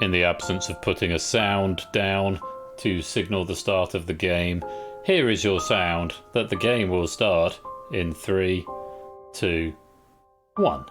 In the absence of putting a sound down to signal the start of the game, here is your sound that the game will start in 3, 2, 1.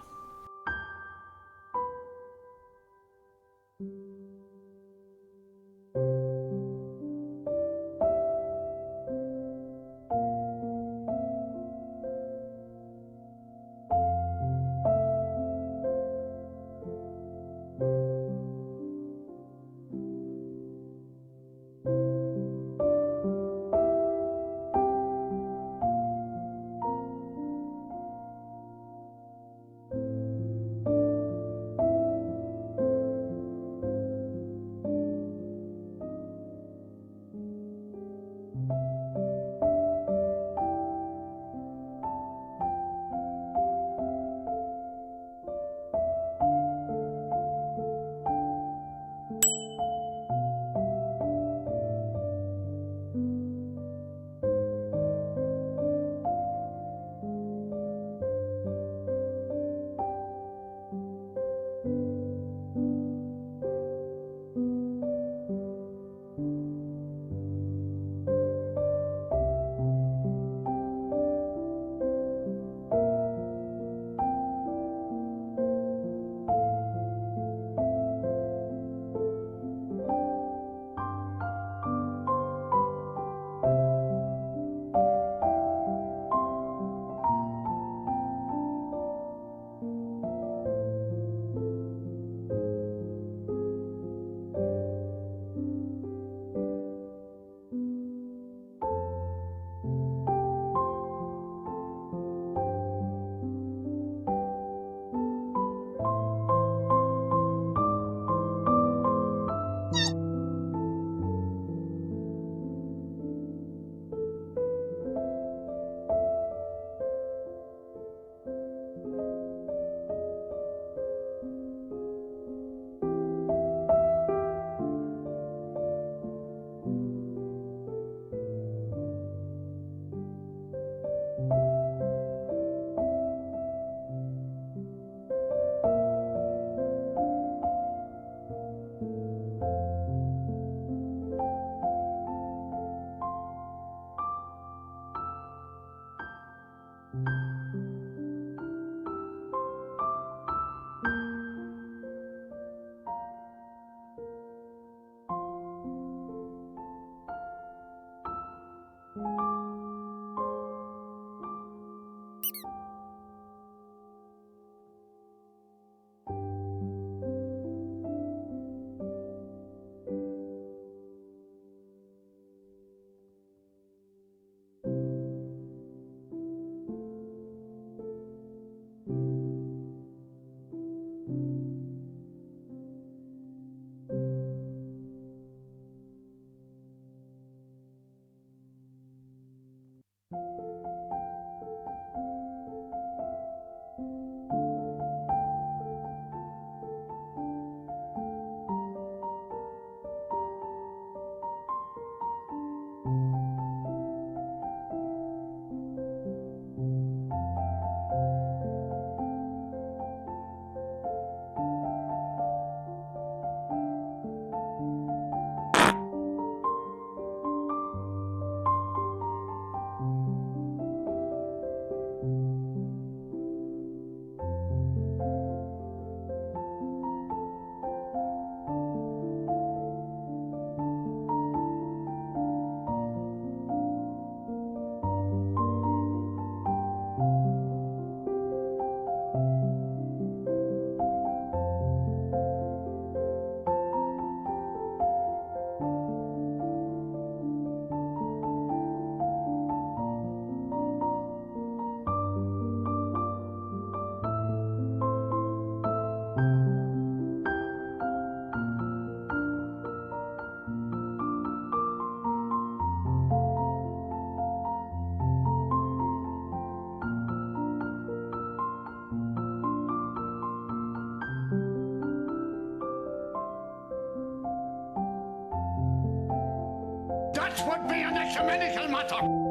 That would be an ecumenical matter.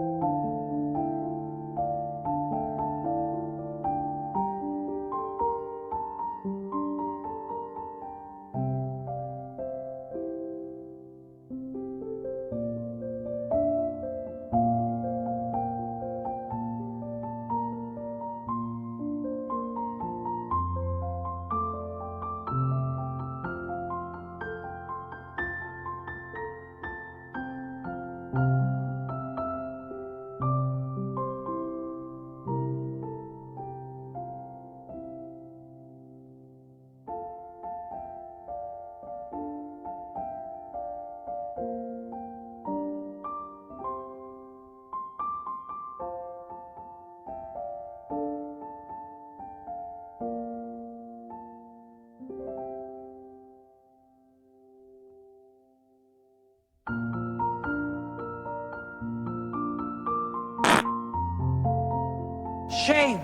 Shame!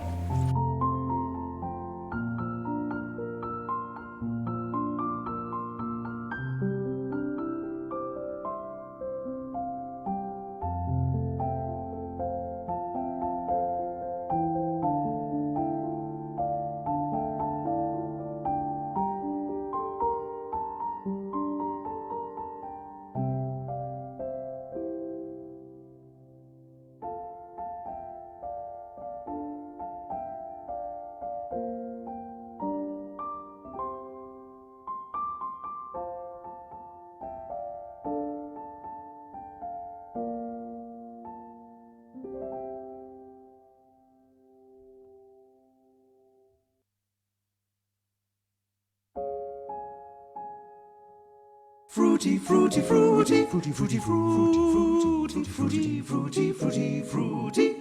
Fruity, fruity, fruity, fruity, fruity, fruity, fruity, fruity, fruity, fruity, fruity.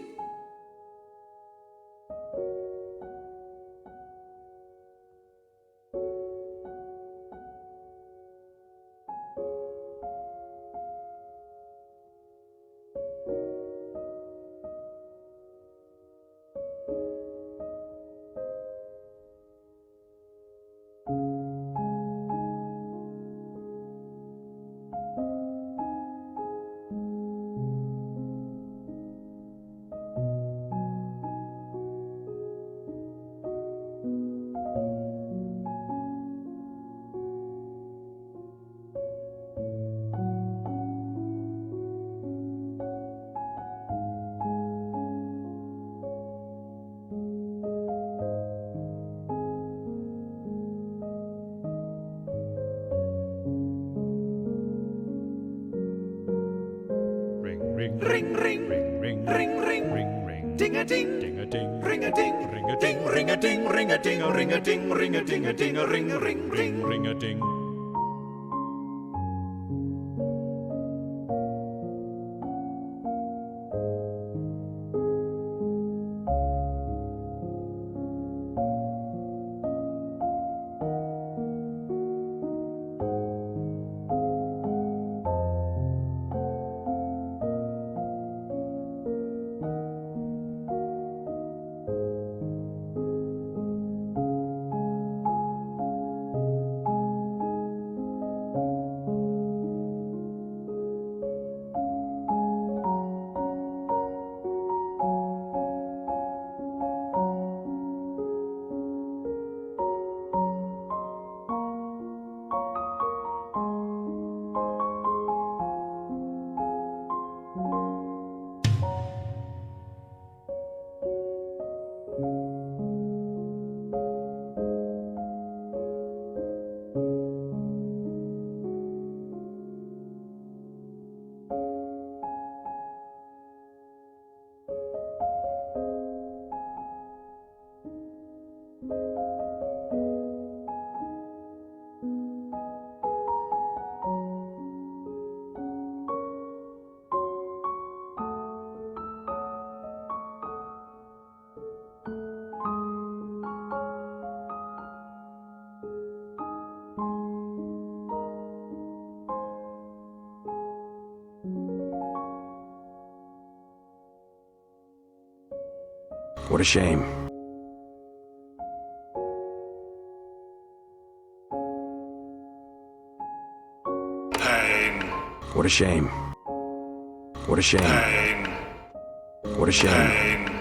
Ring, ring, ring, ring, ring, ring, ring, ring, ring, ding a ding, ding a ding, ring a ding, ring a ding, ring a ding, ring a ding, a ring a ding, ring a ding, a ding, a ring a ring, ring, ring a ding. What a shame. Pain. What a shame. What a shame. Pain. What a shame. Pain.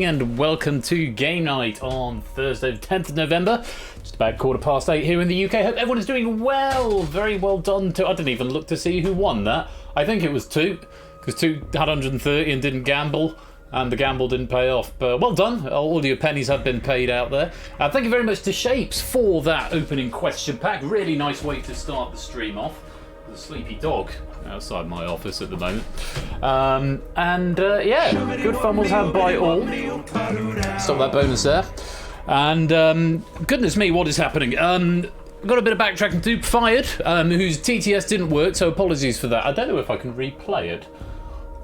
and welcome to Game Night on Thursday, the 10th of November. Just about 8:15 here in the UK. Hope everyone is doing well. Very well done. I didn't even look to see who won that. I think it was Toot, because Toot had 130 and didn't gamble, and the gamble didn't pay off. But well done. All your pennies have been paid out there. Thank you very much to Shapes for that opening question pack. Really nice way to start the stream off. The sleepy dog outside my office at the moment. Yeah, good fun was had by all. Stop that bonus there. And goodness me, what is happening? Got a bit of backtracking to do. Fired, whose TTS didn't work, so apologies for that. I don't know if I can replay it.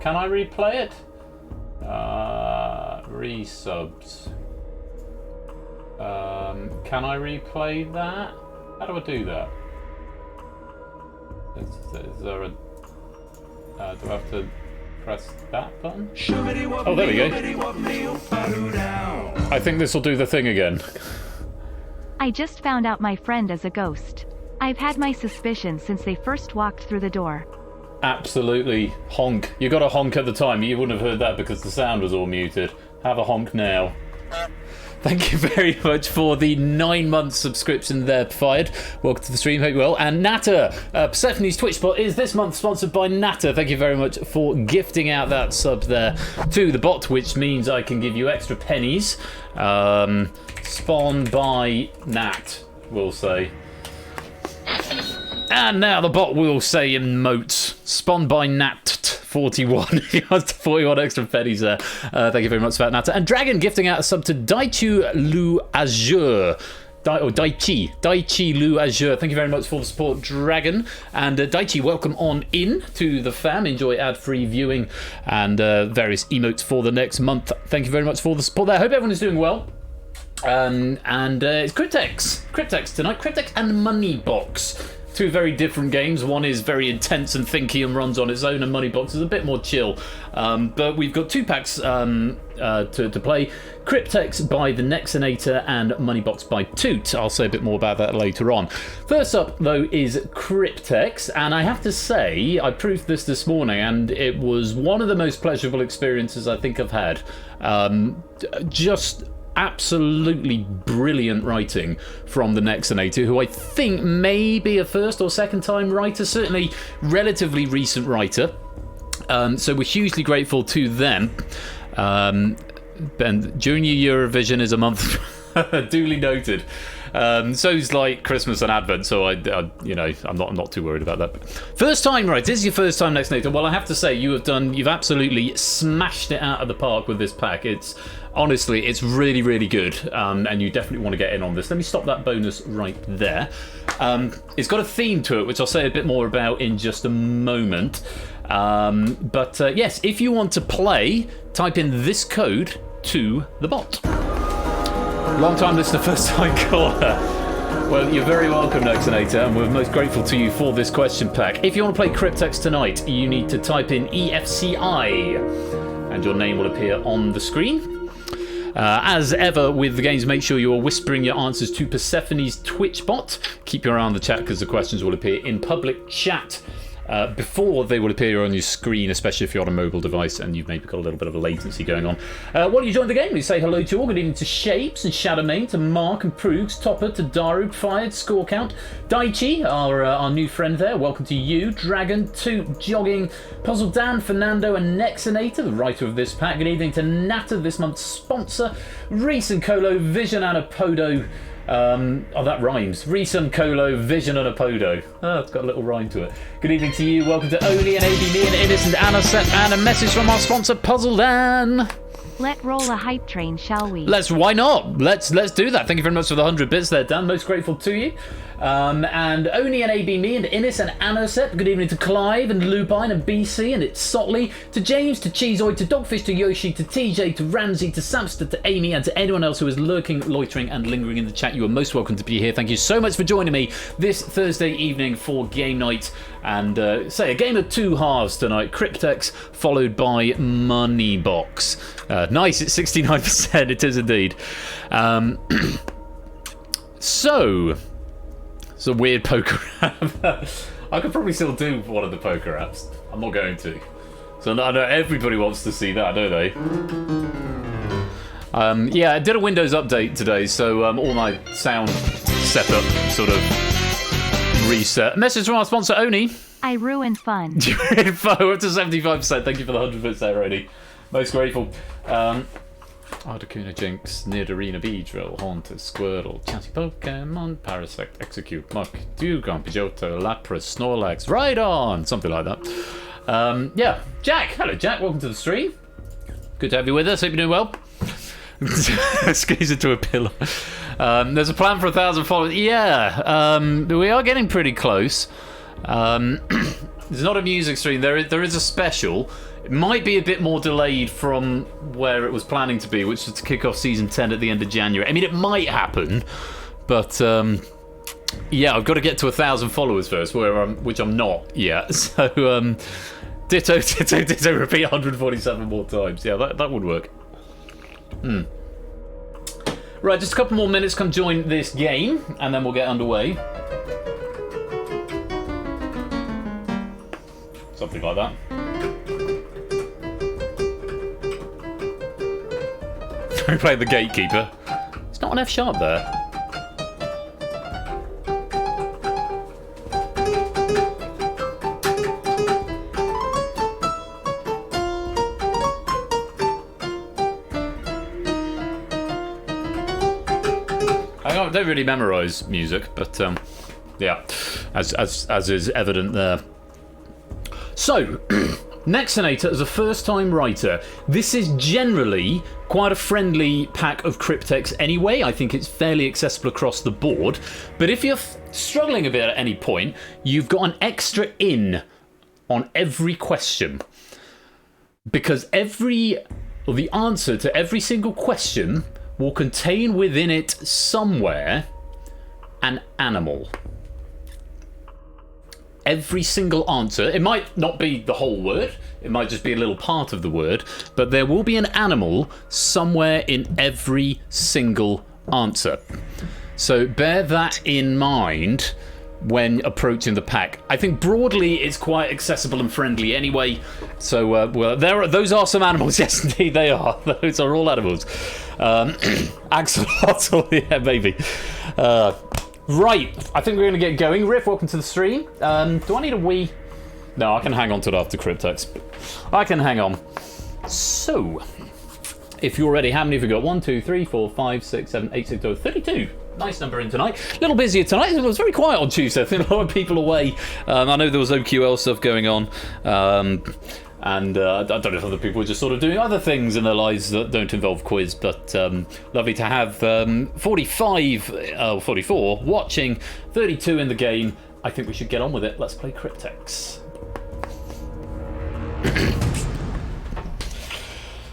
Can I replay it? Resubs. Can I replay that? How do I do that? Is there a... do I have to press that button? Oh, there we go. I think this will do the thing again. I just found out my friend is a ghost. I've had my suspicions since they first walked through the door. Absolutely. Honk. You got to honk at the time. You wouldn't have heard that because the sound was all muted. Have a honk now. Thank you very much for the 9-month subscription there, Fired. Welcome to the stream, hope you well. And Natter, Persephone's Twitch bot is this month sponsored by Natter. Thank you very much for gifting out that sub there to the bot, which means I can give you extra pennies. Spawned by Nat, we'll say. And now the bot will say emotes. Spawned by Nat41. He has 41 extra pennies there. Thank you very much for that, Nata. And Dragon gifting out a sub to Daichu Lu Azure. Daichi Lu Azure. Thank you very much for the support, Dragon. And Daichi, welcome on in to the fam. Enjoy ad-free viewing and various emotes for the next month. Thank you very much for the support there. I hope everyone is doing well. It's Cryptex tonight. Cryptex and Moneybox. Two very different games. One is very intense and thinky and runs on its own, and Moneybox is a bit more chill. But we've got two packs to play. Cryptex by the Nexonator and Moneybox by Toot. I'll say a bit more about that later on. First up, though, is Cryptex, and I have to say, I proved this morning, and it was one of the most pleasurable experiences I think I've had. Just absolutely brilliant writing from the Nexonator, who I think may be a first or second time writer, certainly relatively recent writer. So we're hugely grateful to them. And Junior Eurovision is a month, duly noted. So's like Christmas and Advent, so I'm not too worried about that. First time, right? This is your first time, Nexonator. Well, I have to say you've absolutely smashed it out of the park with this pack. Honestly, it's really, really good, and you definitely want to get in on this. Let me stop that bonus right there. It's got a theme to it, which I'll say a bit more about in just a moment. Yes, if you want to play, type in this code to the bot. Long time listener, first time caller. Well, you're very welcome, Nexonator, and we're most grateful to you for this question pack. If you want to play Cryptex tonight, you need to type in EFCI, and your name will appear on the screen. As ever with the games, make sure you are whispering your answers to Persephone's Twitch bot. Keep your eye on the chat because the questions will appear in public chat before they will appear on your screen, especially if you're on a mobile device and you've maybe got a little bit of a latency going on. While you join the game, we say hello to all. Good evening to Shapes and Shadowmane, to Mark and Proogs, Topper, to Daru, Fired, Score Count, Daichi, our new friend there. Welcome to you. Dragon, Toot, Jogging, Puzzle Dan, Fernando, and Nexonator, the writer of this pack. Good evening to Natter, this month's sponsor. Reese and Colo, Vision and Apodo. That rhymes. Reese and Colo, Vision and Apodo. Oh, it's got a little rhyme to it. Good evening to you. Welcome to Oli and AB, me and Innocent Anosep, and a message from our sponsor, Puzzle Dan. Let roll a hype train, shall we? Why not? Let's do that. Thank you very much for the 100 bits there, Dan. Most grateful to you. And Oni and AB Me and Innis and Anosep. Good evening to Clive and Lupine and BC, and it's Sotley, to James, to Cheezoid, to Dogfish, to Yoshi, to TJ, to Ramsey, to Samster, to Amy, and to anyone else who is lurking, loitering, and lingering in the chat. You are most welcome to be here. Thank you so much for joining me this Thursday evening for game night. And say a game of two halves tonight. Cryptex followed by Moneybox. Nice, it's 69%. It is indeed. So. It's a weird poker app. I could probably still do one of the poker apps. I'm not going to. So I know everybody wants to see that, don't they? Yeah, I did a Windows update today, so all my sound setup sort of reset. Message from our sponsor, Oni. I ruined fun. Info up to 75%. Thank you for the 100% there, Oni. Most grateful. Articuno Jinx, Nidorina Beedrill, Haunter, Squirtle, Chatty Pokemon, Parasect, Execute, Muck, Dugong, Pidgeotto, Lapras, Snorlax, right on! Something like that. Yeah, Jack. Hello, Jack. Welcome to the stream. Good to have you with us. Hope you're doing well. Squeeze into a pillow. There's a plan for 1,000 followers. Yeah, we are getting pretty close. There's not a music stream. There is a special. It might be a bit more delayed from where it was planning to be, which was to kick off season 10 at the end of January. I mean, it might happen, but yeah, I've got to get to 1,000 followers first, which I'm not yet. So ditto, repeat 147 more times. Yeah, that would work. Right, just a couple more minutes. Come join this game, and then we'll get underway. Something like that. We play the gatekeeper. It's not an F sharp there. I don't really memorise music, but yeah, as is evident there. So, Nexonator is a first-time writer. This is generally quite a friendly pack of Cryptex anyway. I think it's fairly accessible across the board. But if you're struggling a bit at any point, you've got an extra in on every question. Because the answer to every single question will contain within it somewhere an animal. Every single answer, it might not be the whole word, it might just be a little part of the word, but there will be an animal somewhere in every single answer. So bear that in mind when approaching the pack. I think broadly it's quite accessible and friendly anyway. So well, those are some animals. Yes, indeed they are. Those are all animals. Axolotl, yeah, maybe. Right, I think we're going to get going. Riff, welcome to the stream. Do I need a wee? No, I can hang on to it after Cryptex. I can hang on. So, if you're ready, how many have we got? 1, 2, 3, 4, 5, 6, 7, 8, 6, 12, 32. Nice number in tonight. A little busier tonight. It was very quiet on Tuesday. I think a lot of people away. I know there was OQL stuff going on. And I don't know if other people are just sort of doing other things in their lives that don't involve quiz, but lovely to have 44 watching, 32 in the game. I think we should get on with it. Let's play Cryptex.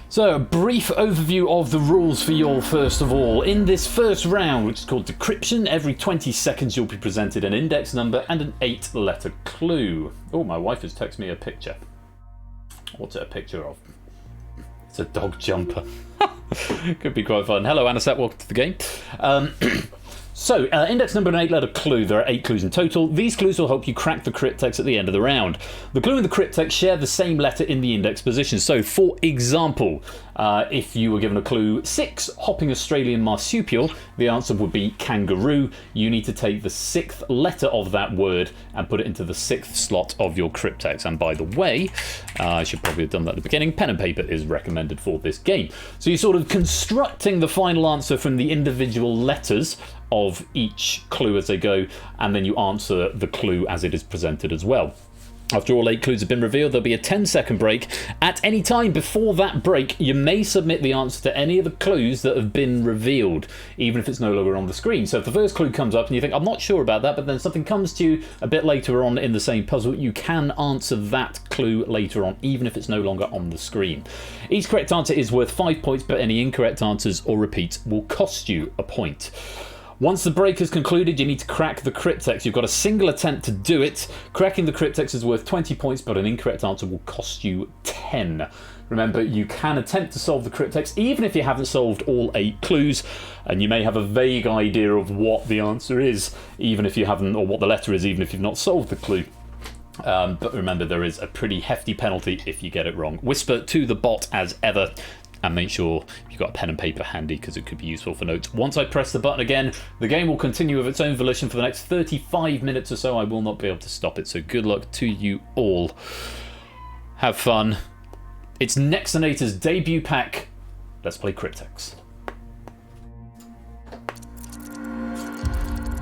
So, a brief overview of the rules for you all first of all. In this first round, which is called Decryption, every 20 seconds you'll be presented an index number and an 8-letter clue. Oh, my wife has texted me a picture. What's it a picture of? It's a dog jumper. Could be quite fun. Hello, Anisette. Welcome to the game. So, index number and 8-letter clue. There are 8 clues in total. These clues will help you crack the Cryptex at the end of the round. The clue and the Cryptex share the same letter in the index position. So, for example, if you were given a clue 6, hopping Australian marsupial, the answer would be kangaroo. You need to take the 6th letter of that word and put it into the 6th slot of your Cryptex. And by the way, I should probably have done that at the beginning, pen and paper is recommended for this game. So you're sort of constructing the final answer from the individual letters of each clue as they go, and then you answer the clue as it is presented as well. After all 8 clues have been revealed, there'll be a 10-second break. At any time before that break, you may submit the answer to any of the clues that have been revealed, even if it's no longer on the screen. So if the first clue comes up and you think, I'm not sure about that, but then something comes to you a bit later on in the same puzzle, you can answer that clue later on, even if it's no longer on the screen. Each correct answer is worth 5 points, but any incorrect answers or repeats will cost you a point. Once the break is concluded, you need to crack the Cryptex. You've got a single attempt to do it. Cracking the Cryptex is worth 20 points, but an incorrect answer will cost you 10. Remember, you can attempt to solve the Cryptex even if you haven't solved all 8 clues, and you may have a vague idea of what the answer is, even if you haven't, or what the letter is, even if you've not solved the clue. But remember, there is a pretty hefty penalty if you get it wrong. Whisper to the bot as ever. And make sure you've got a pen and paper handy because it could be useful for notes. Once I press the button again, the game will continue of its own volition for the next 35 minutes or so. I will not be able to stop it, so good luck to you all. Have fun. It's Nexonator's debut pack. Let's play Cryptex.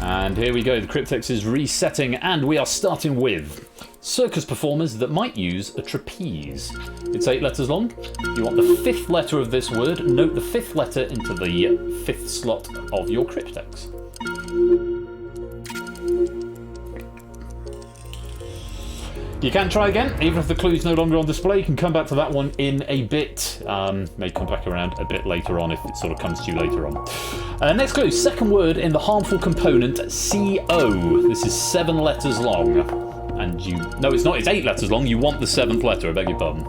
And here we go, the Cryptex is resetting, and we are starting with circus performers that might use a trapeze. It's 8 letters long. You want the 5th letter of this word. Note the 5th letter into the 5th slot of your Cryptex. You can try again, even if the clue's no longer on display. You can come back to that one in a bit. May come back around a bit later on if it sort of comes to you later on. Next clue, second word in the harmful component, CO. This is 7 letters long. And you... No, it's not. It's 8 letters long. You want the 7th letter. I beg your pardon.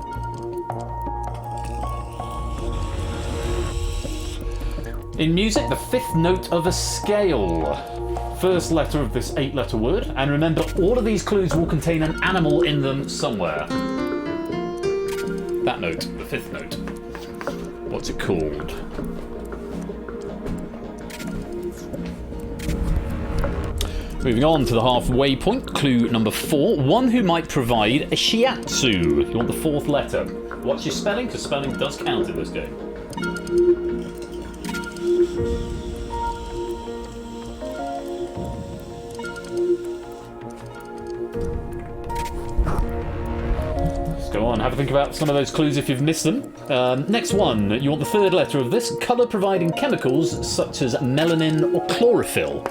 In music, the 5th note of a scale. First letter of this 8-letter word. And remember, all of these clues will contain an animal in them somewhere. That note, the 5th note. What's it called? Moving on to the halfway point, clue number 4. One who might provide a shiatsu. You want the 4th letter. What's your spelling? Because spelling does count in this game. Let's go on, have a think about some of those clues if you've missed them. Next one, you want the 3rd letter of this. Colour providing chemicals such as melanin or chlorophyll.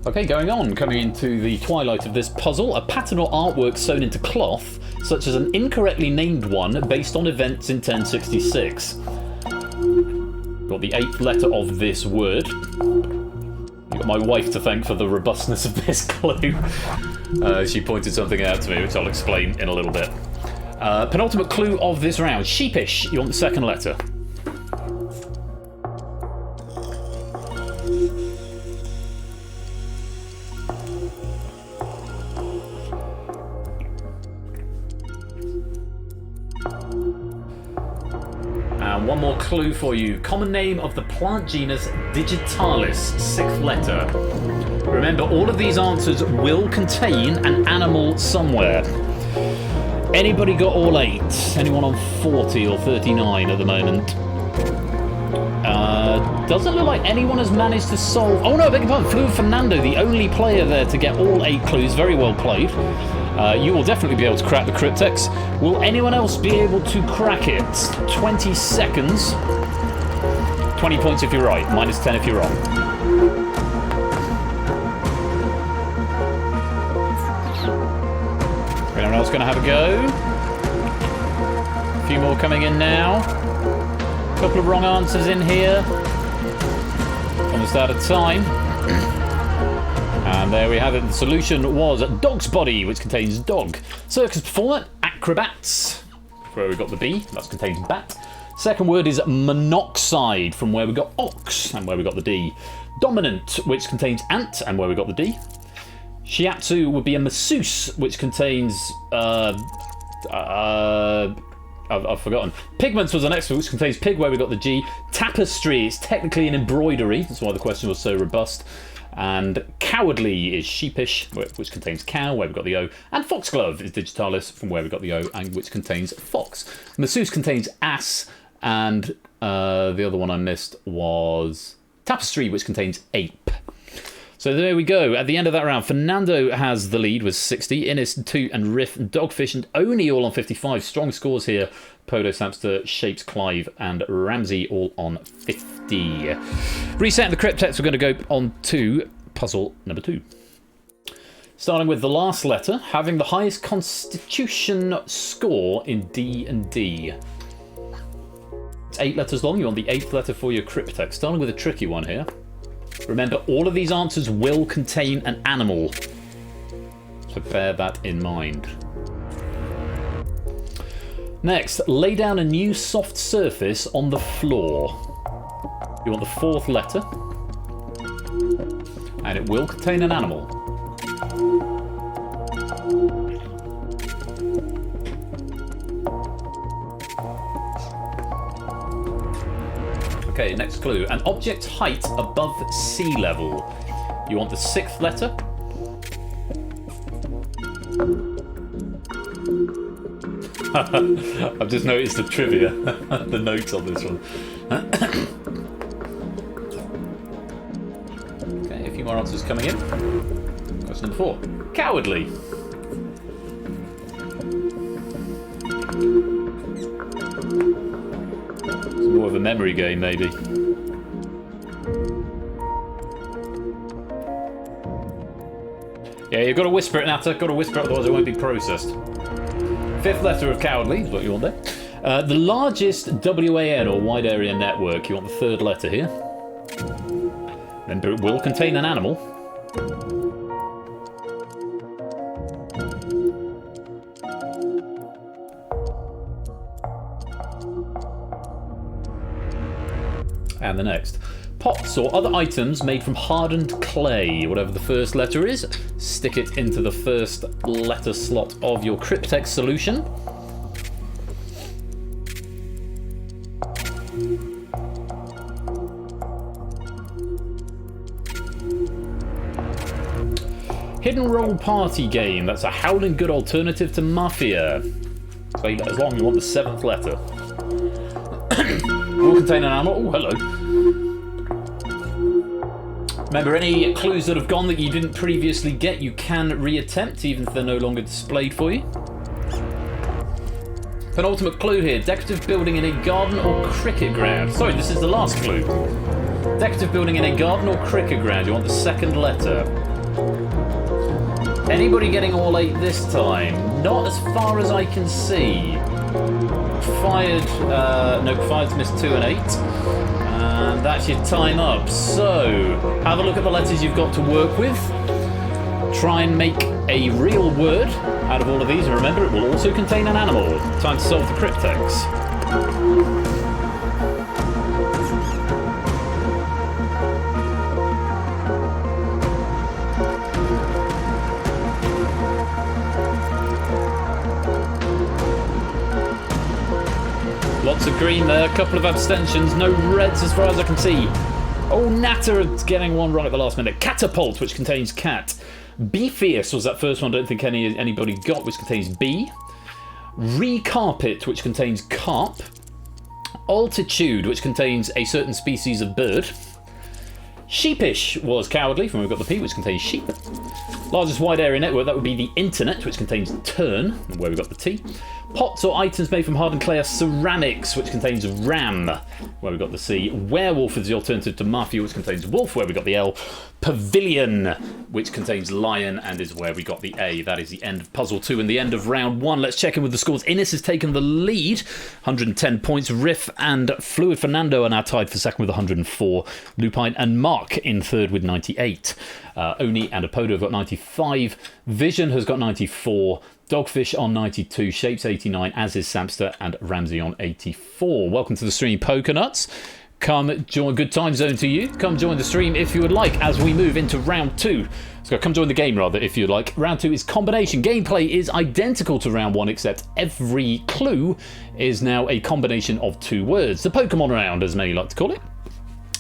Okay, going on, coming into the twilight of this puzzle, a pattern or artwork sewn into cloth, such as an incorrectly named one based on events in 1066. Got the 8th letter of this word. You've got my wife to thank for the robustness of this clue. She pointed something out to me, which I'll explain in a little bit. Penultimate clue of this round, sheepish. You want the 2nd letter. And one more clue for you. Common name of the plant genus Digitalis, 6th letter. Remember, all of these answers will contain an animal somewhere. Anybody got all 8? Anyone on 40 or 39 at the moment? Doesn't look like anyone has managed to solve... Oh no, I beg your pardon. Flew Fernando, the only player there to get all 8 clues. Very well played. You will definitely be able to crack the Cryptex. Will anyone else be able to crack it? 20 seconds. 20 points if you're right, minus 10 if you're wrong. Anyone else going to have a go? A few more coming in now. A couple of wrong answers in here. Almost out of time. And there we have it. The solution was dog's body, which contains dog. Circus performer, acrobats, where we got the B, that contains bat. Second word is monoxide, from where we got ox, and where we got the D. Dominant, which contains ant, and where we got the D. Shiatsu would be a masseuse, which contains... I've forgotten. Pigments was the next one, which contains pig, where we got the G. Tapestry, it's technically an embroidery, that's why the question was so robust. And cowardly is sheepish, which contains cow, where we've got the O. And foxglove is digitalis, from where we've got the O, and which contains fox. Masseuse contains ass, and the other one I missed was tapestry, which contains ape. So there we go. At the end of that round, Fernando has the lead with 60. Innes 2 and Riff, Dogfish and Oni all on 55. Strong scores here. Podo, Samster, Shapes, Clive and Ramsey all on 50. Resetting the Cryptex, we're going to go on to puzzle number 2. Starting with the last letter, having the highest constitution score in D&D. It's 8 letters long. You want the 8th letter for your Cryptex. Starting with a tricky one here. Remember, all of these answers will contain an animal, so bear that in mind. Next, lay down a new soft surface on the floor. You want the 4th letter. And it will contain an animal. Okay, next clue. An object's height above sea level. You want the 6th letter? I've just noticed the trivia, the notes on this one. Okay, a few more answers coming in. Question number 4. Cowardly. It's more of a memory game, maybe. Yeah, you've got to whisper it, Nata. Got to whisper it, otherwise it won't be processed. 5th letter of cowardly is what you want there. The largest WAN or wide area network. You want the 3rd letter here. Remember, it will contain an animal. And the next. Pots or other items made from hardened clay. Whatever the first letter is, stick it into the first letter slot of your Cryptex solution. Hidden role party game. That's a howling good alternative to Mafia. So as long as you want the 7th letter. Will contain an animal. Oh, hello. Remember, any clues that have gone that you didn't previously get, you can reattempt, even if they're no longer displayed for you. Penultimate clue here. Decorative building in a garden or cricket ground. Sorry, this is the last clue. Decorative building in a garden or cricket ground. You want the 2nd letter. Anybody getting all 8 this time? Not as far as I can see. Fired's missed 2 and 8. And that's your time up. So, have a look at the letters you've got to work with. Try and make a real word out of all of these. And remember, it will also contain an animal. Time to solve the Cryptex. Lots of green there, a couple of abstentions, no reds as far as I can see. Oh, Natter getting one right at the last minute. Catapult, which contains cat. Be Fierce was that first one I don't think anybody got, which contains bee. Recarpet, which contains carp. Altitude, which contains a certain species of bird. Sheepish was cowardly, from where we've got the P, which contains sheep. Largest wide area network, that would be the internet, which contains turn, where we've got the T. Pots or items made from hardened clay are ceramics, which contains ram, where we've got the C. Werewolf is the alternative to mafia, which contains wolf, where we've got the L. Pavilion, which contains lion, and is where we got the A. That is the end of puzzle 2 and the end of round 1. Let's check in with the scores. Innes has taken the lead, 110 points. Riff and Fluid Fernando are now tied for second with 104. Lupine and Mark in third with 98. Oni and Apodo have got 95. Vision has got 94. Dogfish on 92, Shapes 89, as is Samster, and Ramsey on 84. Welcome to the stream, Pokernuts. Come join, good time zone to you. Come join the stream if you would like as we move into round 2. So come join the game rather if you'd like. Round 2 is combination. Gameplay is identical to round 1 except every clue is now a combination of 2 words. The Pokemon round, as many like to call it.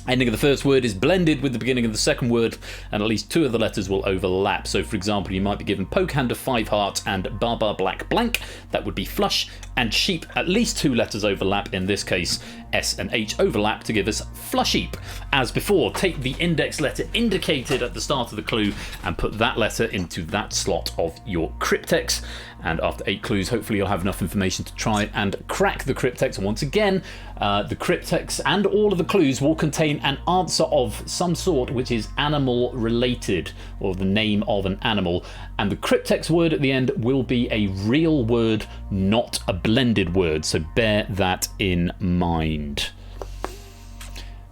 Ending of the first word is blended with the beginning of the second word, and at least 2 of the letters will overlap. So, for example, you might be given Poke Hand of 5 hearts and Baba Black Blank. That would be flush. And sheep, at least 2 letters overlap. In this case, S and H overlap to give us flusheep. As before, take the index letter indicated at the start of the clue and put that letter into that slot of your Cryptex. And after 8 clues, hopefully you'll have enough information to try and crack the Cryptex. And once again, the Cryptex and all of the clues will contain an answer of some sort which is animal related, or the name of an animal. And the Cryptex word at the end will be a real word, not a blended word. So bear that in mind.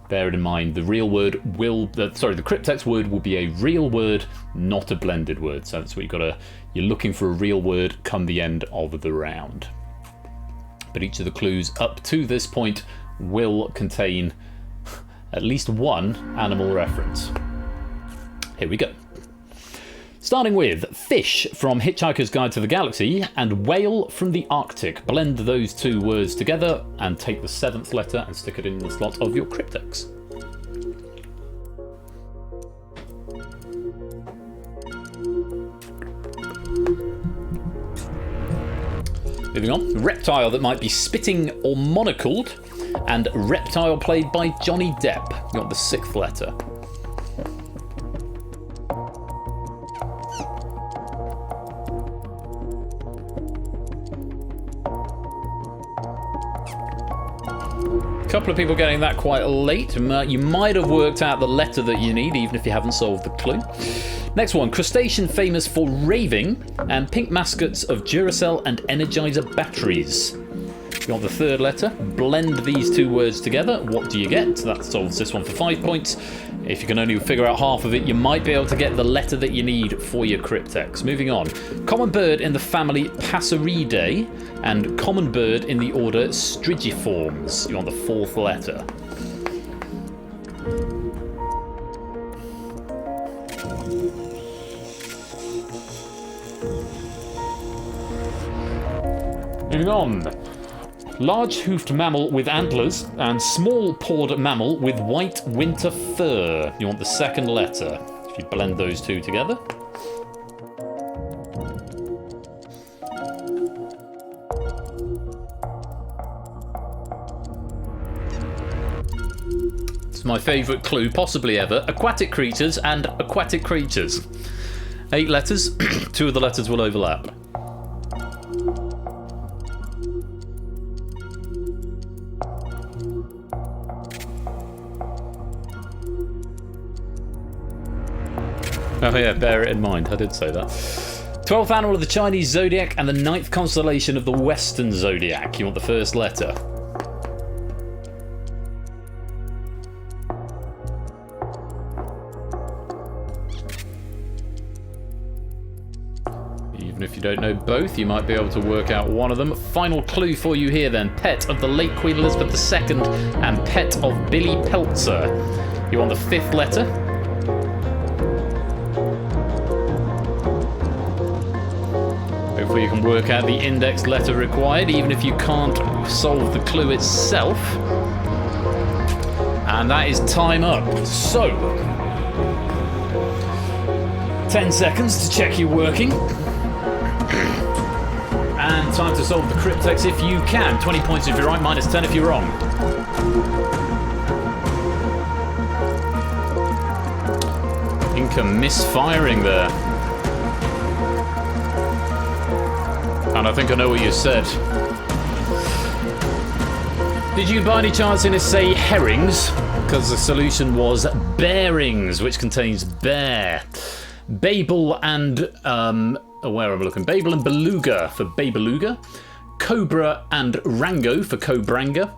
Bear it in mind. The real word will, the Cryptex word will be a real word, not a blended word. So that's what you're looking for, a real word come the end of the round. But each of the clues up to this point will contain at least one animal reference. Here we go. Starting with fish from Hitchhiker's Guide to the Galaxy and whale from the Arctic. Blend those two words together and take the 7th letter and stick it in the slot of your Cryptex. Moving on, reptile that might be spitting or monocled, and reptile played by Johnny Depp. You got the 6th letter. A couple of people getting that quite late. You might have worked out the letter that you need, even if you haven't solved the clue. Next one, crustacean famous for raving, and pink mascots of Duracell and Energizer batteries. You want the 3rd letter. Blend these two words together. What do you get? That solves this one for 5 points. If you can only figure out half of it, you might be able to get the letter that you need for your Cryptex. Moving on. Common bird in the family Passeridae, and common bird in the order Strigiformes. You want the 4th letter. Moving on. Large hoofed mammal with antlers and small pawed mammal with white winter fur. You want the 2nd letter. If you blend those two together. It's my favourite clue possibly ever. Aquatic creatures and aquatic creatures. 8 letters. 2 of the letters will overlap. Oh yeah, bear it in mind, I did say that. 12th animal of the Chinese zodiac and the 9th constellation of the Western zodiac. You want the 1st letter. Even if you don't know both, you might be able to work out one of them. Final clue for you here then. Pet of the late Queen Elizabeth II and pet of Billy Peltzer. You want the 5th letter. Hopefully you can work out the index letter required, even if you can't solve the clue itself. And that is time up. So, 10 seconds to check you're working. And time to solve the Cryptex if you can. 20 points if you're right, minus 10 if you're wrong. Inca misfiring there. And I think I know what you said. Did you by any chance in it say herrings? Because the solution was bearings, which contains bear. Babel and, where am I looking? Babel and beluga for babeluga. Cobra and rango for cobranga.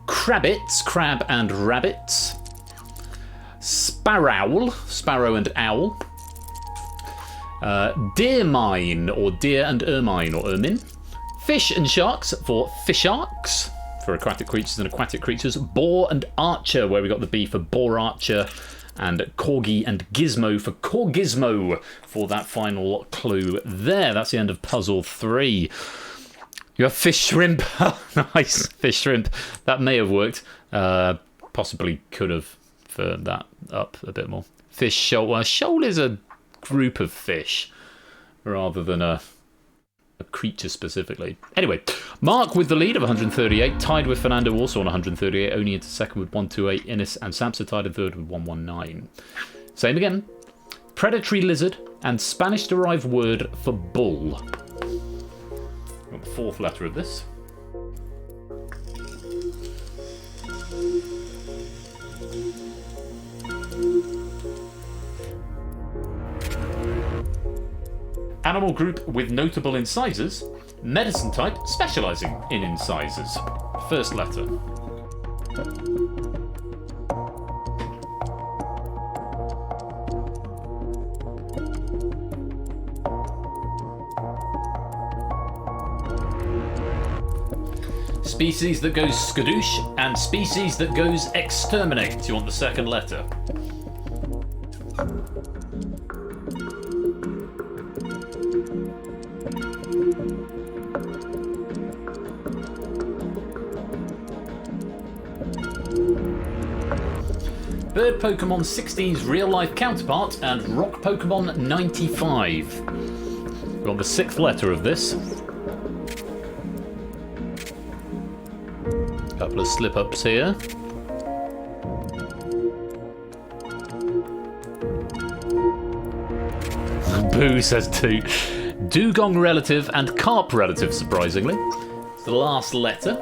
Crabbits, crab and rabbits. Sparrowl, sparrow and owl. Deer mine, or deer and ermine, or ermine. Fish and sharks for fisharks, for aquatic creatures and aquatic creatures. Boar and archer, where we got the B for boar archer. And corgi and gizmo for corgizmo for that final clue there. That's the end of puzzle 3. You have fish shrimp. Nice, fish shrimp. That may have worked. Possibly could have firmed that up a bit more. Fish shoal. Well, shoal is a group of fish rather than a creature specifically. Anyway, Mark with the lead of 138, tied with Fernando also on 138, only into second with 128. Innes and Samsa tied in third with 119. Same again. Predatory lizard and Spanish derived word for bull. Got the 4th letter of this. Animal group with notable incisors. Medicine type specialising in incisors. 1st letter. Species that goes skadoosh and species that goes exterminate. You want the 2nd letter. Red Pokemon 16's real-life counterpart and Rock Pokemon 95. We're on the 6th letter of this. Couple of slip-ups here. Boo says two. Dugong relative and Carp relative, surprisingly. It's the last letter.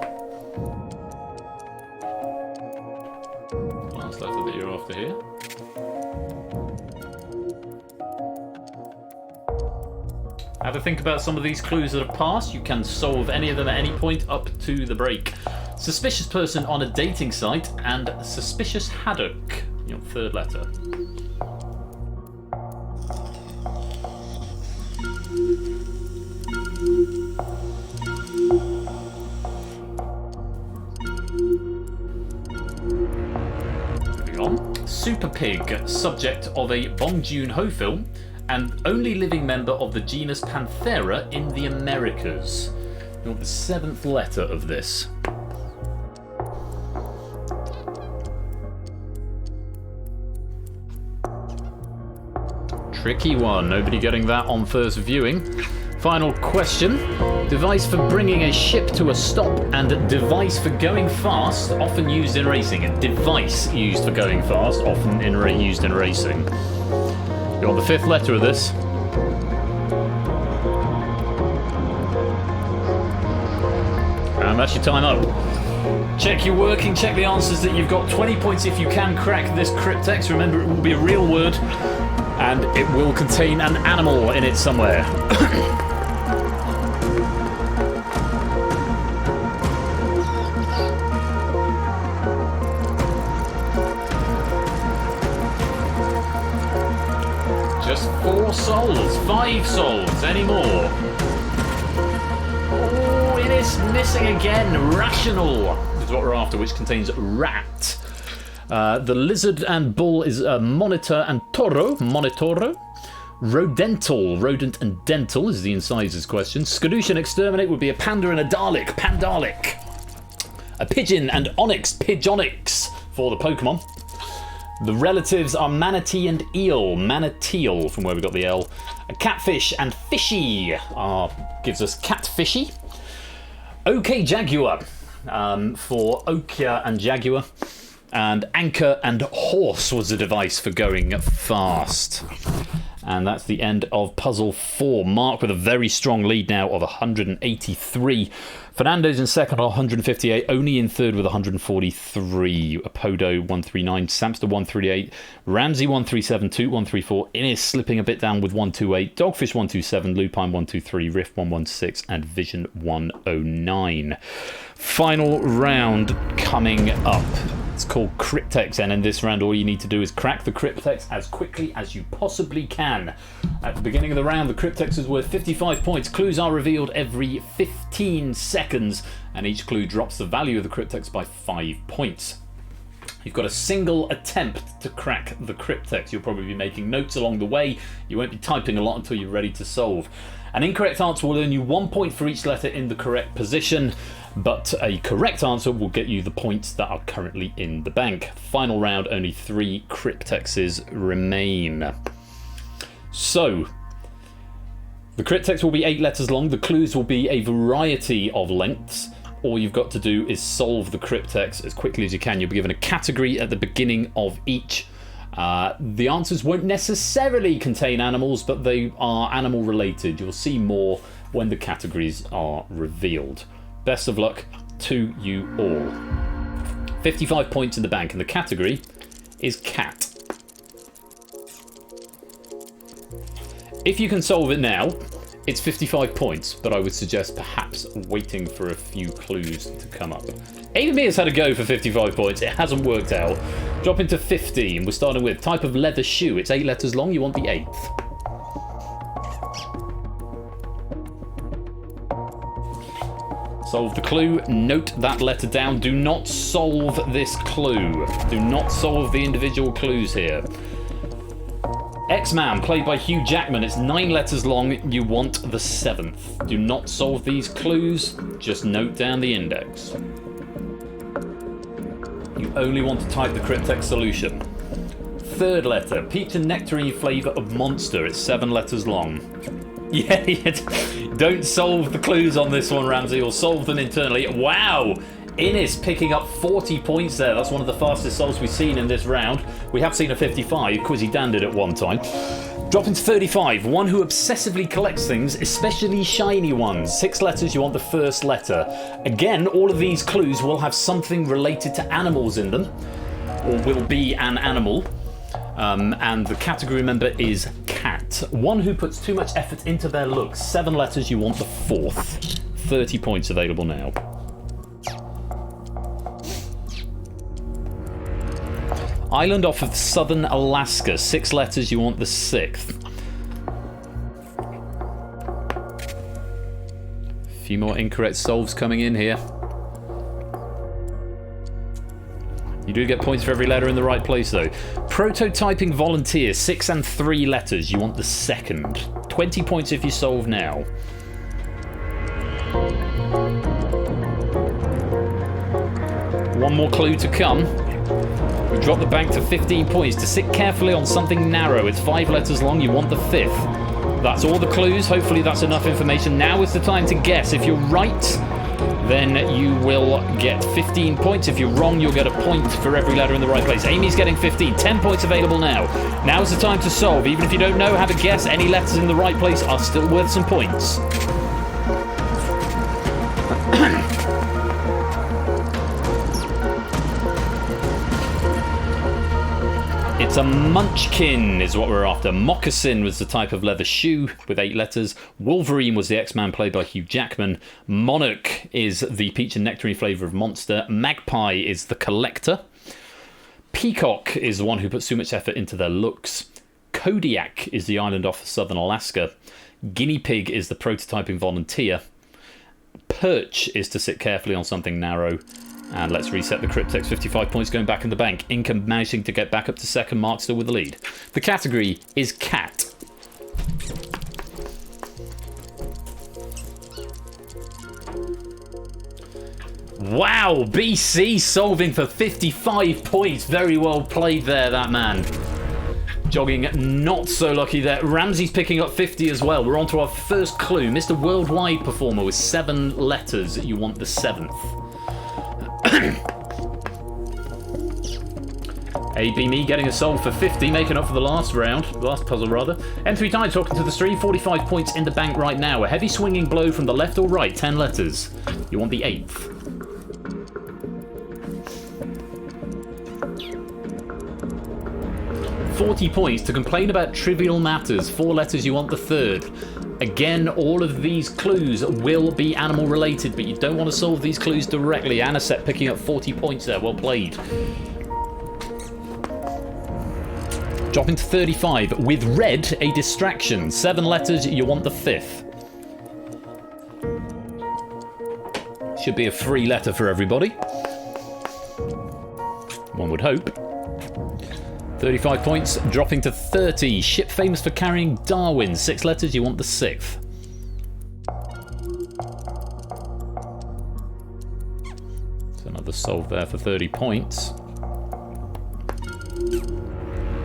Last letter that you're after here. Have a think about some of these clues that have passed. You can solve any of them at any point up to the break. Suspicious person on a dating site and suspicious haddock. Your 3rd letter. Moving on. Super Pig, subject of a Bong Joon-ho film and only living member of the genus Panthera in the Americas. You want the 7th letter of this. Tricky one, nobody getting that on first viewing. Final question. Device for bringing a ship to a stop and device for going fast, often used in racing. A device used for going fast, often used in racing. You want the 5th letter of this. And that's your time up. Check your working, check the answers that you've got. 20 points if you can crack this Cryptex. Remember, it will be a real word. And it will contain an animal in it somewhere. Just 4 souls, 5 souls, any more? Oh, it is missing again. Rational is what we're after, which contains rat. The lizard and bull is monitor and toro, monitoro. Rodental, rodent and dental is the incisors question. Skadoosh and exterminate would be a panda and a Dalek, Pandalek. A pigeon and onyx, Pidgeonix for the Pokemon. The relatives are manatee and eel, Manateel from where we got the L. A catfish and fishy gives us catfishy. OK Jaguar for Okia and Jaguar. And anchor and horse was the device for going fast. And that's the end of puzzle 4. Mark with a very strong lead now of 183. Fernando's in second, 158. Oni in third with 143. Apodo 139. Samster 138. Ramsey 137. Toot 134. Innis slipping a bit down with 128. Dogfish 127. Lupine 123. Rift 116. And Vision 109. Final round coming up. It's called Cryptex, and in this round all you need to do is crack the Cryptex as quickly as you possibly can. At the beginning of the round, the Cryptex is worth 55 points. Clues are revealed every 15 seconds, and each clue drops the value of the Cryptex by 5 points. You've got a single attempt to crack the Cryptex. You'll probably be making notes along the way. You won't be typing a lot until you're ready to solve. An incorrect answer will earn you 1 point for each letter in the correct position, but a correct answer will get you the points that are currently in the bank. Final round, only 3 Cryptexes remain. So, the Cryptex will be 8 letters long. The clues will be a variety of lengths. All you've got to do is solve the Cryptex as quickly as you can. You'll be given a category at the beginning of each. The answers won't necessarily contain animals, but they are animal related. You'll see more when the categories are revealed. Best of luck to you all. 55 points in the bank, and the category is cat. If you can solve it now, it's 55 points, but I would suggest perhaps waiting for a few clues to come up. Even me has had a go for 55 points. It hasn't worked out. Drop into 15. We're starting with type of leather shoe. It's 8 letters long. You want the 8th. Solve the clue. Note that letter down. Do not solve this clue. Do not solve the individual clues here. X-Man, played by Hugh Jackman. It's 9 letters long. You want the 7th. Do not solve these clues. Just note down the index. You only want to type the Cryptex solution. third letter. Peach and nectarine flavour of Monster. It's 7 letters long. Yeah, don't solve the clues on this one, Ramsey, or solve them internally. Wow! Innes picking up 40 points there. That's one of the fastest solves we've seen in this round. We have seen a 55. Quizzy Dan did at one time. Dropping to 35. One who obsessively collects things, especially shiny ones. 6 letters, you want the first letter. Again, all of these clues will have something related to animals in them, or will be an animal. And the category member is cat. One who puts too much effort into their looks. 7 letters, you want the fourth. 30 points available now. Island off of southern Alaska. 6 letters, you want the 6th. A few more incorrect solves coming in here. You do get points for every letter in the right place, though. Prototyping volunteer, 6 and 3 letters. You want the 2nd. 20 points if you solve now. One more clue to come. We drop the bank to 15 points. To sit carefully on something narrow. It's 5 letters long. You want the 5th. That's all the clues. Hopefully that's enough information. Now is the time to guess. If you're right, then you will get 15 points. If you're wrong, you'll get a point for every letter in the right place. Amy's getting 15. 10 points available now. Now is the time to solve. Even if you don't know how to guess, any letters in the right place are still worth some points. It's a munchkin is what we're after. Moccasin was the type of leather shoe with 8 letters. Wolverine was the X-Man played by Hugh Jackman. Monarch is the peach and nectarine flavour of Monster. Magpie is the collector. Peacock is the one who puts too much effort into their looks. Kodiak is the island off southern Alaska. Guinea pig is the prototyping volunteer. Perch is to sit carefully on something narrow. And let's reset the Cryptex. 55 points going back in the bank. Inca managing to get back up to second. Mark still with the lead. The category is cat. Wow, BC solving for 55 points. Very well played there, that man. Jogging not so lucky there. Ramsey's picking up 50 as well. We're on to our first clue. Mr. Worldwide Performer with 7 letters. You want the 7th. AB Me getting a solve for 50, making up for the last puzzle rather. M3 Tide talking to the stream, 45 points in the bank right now. A heavy swinging blow from the left or right, 10 letters. You want the 8th. $40 points to complain about trivial matters, 4 letters, you want the 3rd. Again, all of these clues will be animal related, but you don't want to solve these clues directly. Anisette picking up 40 points there, well played. Dropping to 35. With red, a distraction. 7 letters, you want the 5th. Should be a free letter for everybody. One would hope. 35 points, dropping to 30. Ship famous for carrying Darwin. 6 letters, you want the 6th. So another solve there for 30 points.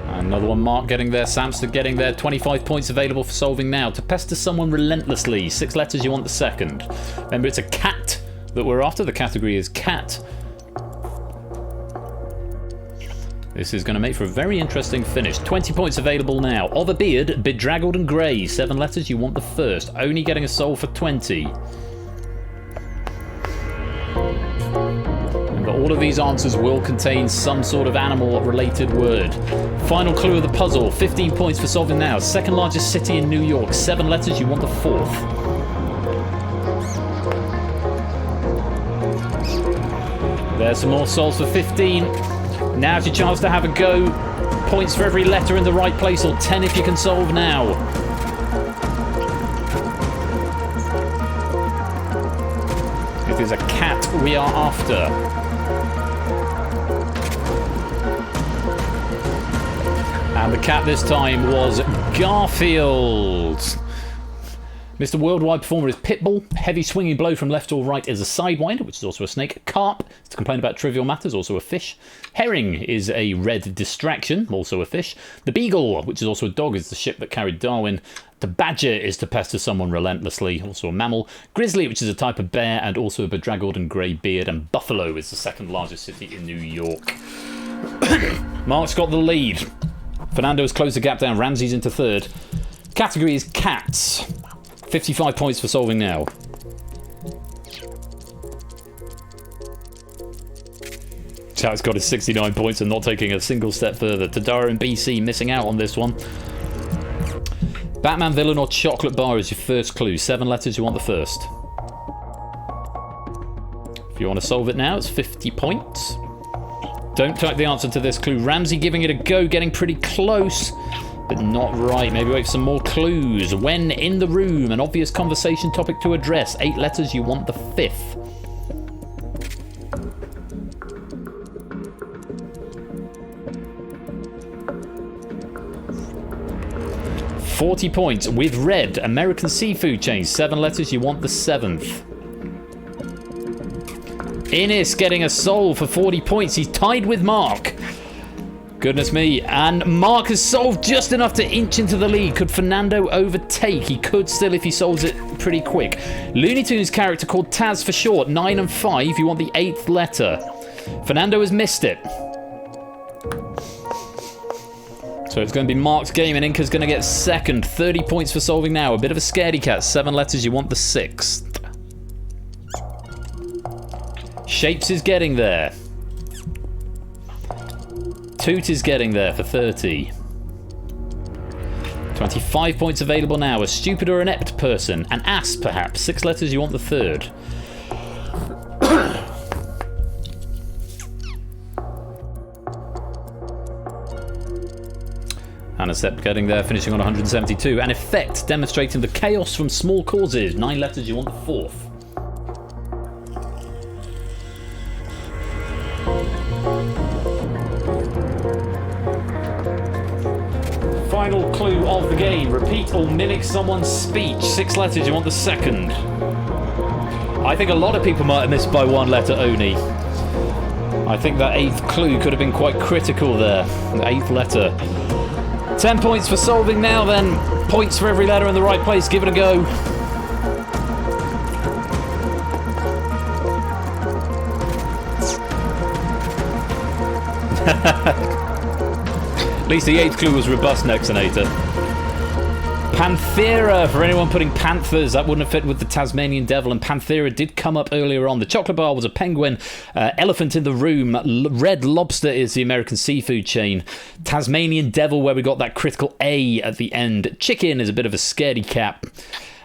Another one, Mark getting there, Samster getting there. 25 points available for solving now. To pester someone relentlessly. 6 letters, you want the 2nd. Remember, it's a cat that we're after. The category is cat. This is going to make for a very interesting finish. 20 points available now. Of a beard, bedraggled and grey. 7 letters, you want the 1st. Only getting a solve for 20. Remember, all of these answers will contain some sort of animal-related word. Final clue of the puzzle. 15 points for solving now. 2nd largest city in New York. 7 letters, you want the 4th. There's some more solves for 15. Now's your chance to have a go. Points for every letter in the right place, or 10 if you can solve now. It is a cat we are after. And the cat this time was Garfield. Mr. Worldwide Performer is Pitbull. Heavy swinging blow from left or right is a sidewinder, which is also a snake. Carp is to complain about trivial matters, also a fish. Herring is a red distraction, also a fish. The Beagle, which is also a dog, is the ship that carried Darwin. The Badger is to pester someone relentlessly, also a mammal. Grizzly, which is a type of bear and also a bedraggled and grey beard. And Buffalo is the second largest city in New York. Mark's got the lead. Fernando has closed the gap down. Ramsey's into third. Category is cats. 55 points for solving now. Chat's got his 69 points and not taking a single step further. Tadara and BC missing out on this one. Batman, villain or chocolate bar is your first clue. 7 letters, you want the first. If you want to solve it now, it's 50 points. Don't type the answer to this clue. Ramsey giving it a go, getting pretty close. But not right. Maybe wait for some more clues. When in the room, an obvious conversation topic to address. 8 letters, you want the 5th. $40 points. With red, American seafood chain. 7 letters, you want the 7th. Innes getting a solve for 40 points. He's tied with Mark. Goodness me. And Mark has solved just enough to inch into the lead. Could Fernando overtake? He could still if he solves it pretty quick. Looney Tunes character called Taz for short. 9 and 5. You want the 8th letter. Fernando has missed it. So it's going to be Mark's game and Inca's going to get second. 30 points for solving now. A bit of a scaredy cat. 7 letters. You want the 6th. Shapes is getting there. Toot is getting there for 30. 25 points available now. A stupid or inept person. An ass, perhaps. 6 letters, you want the 3rd. Anasept getting there, finishing on 172. An effect demonstrating the chaos from small causes. 9 letters, you want the 4th. Final clue of the game. Repeat or mimic someone's speech. 6 letters, you want the 2nd. I think a lot of people might have missed by 1 letter, Oni. I think that 8th clue could have been quite critical there. The 8th letter. 10 points for solving now then. Points for every letter in the right place. Give it a go. At least the 8th clue was robust, Nexonator. Panthera, for anyone putting panthers, that wouldn't have fit with the Tasmanian devil, and Panthera did come up earlier on. The chocolate bar was a penguin. Elephant in the room. Red Lobster is the American seafood chain. Tasmanian devil, where we got that critical A at the end. Chicken is a bit of a scaredy cat.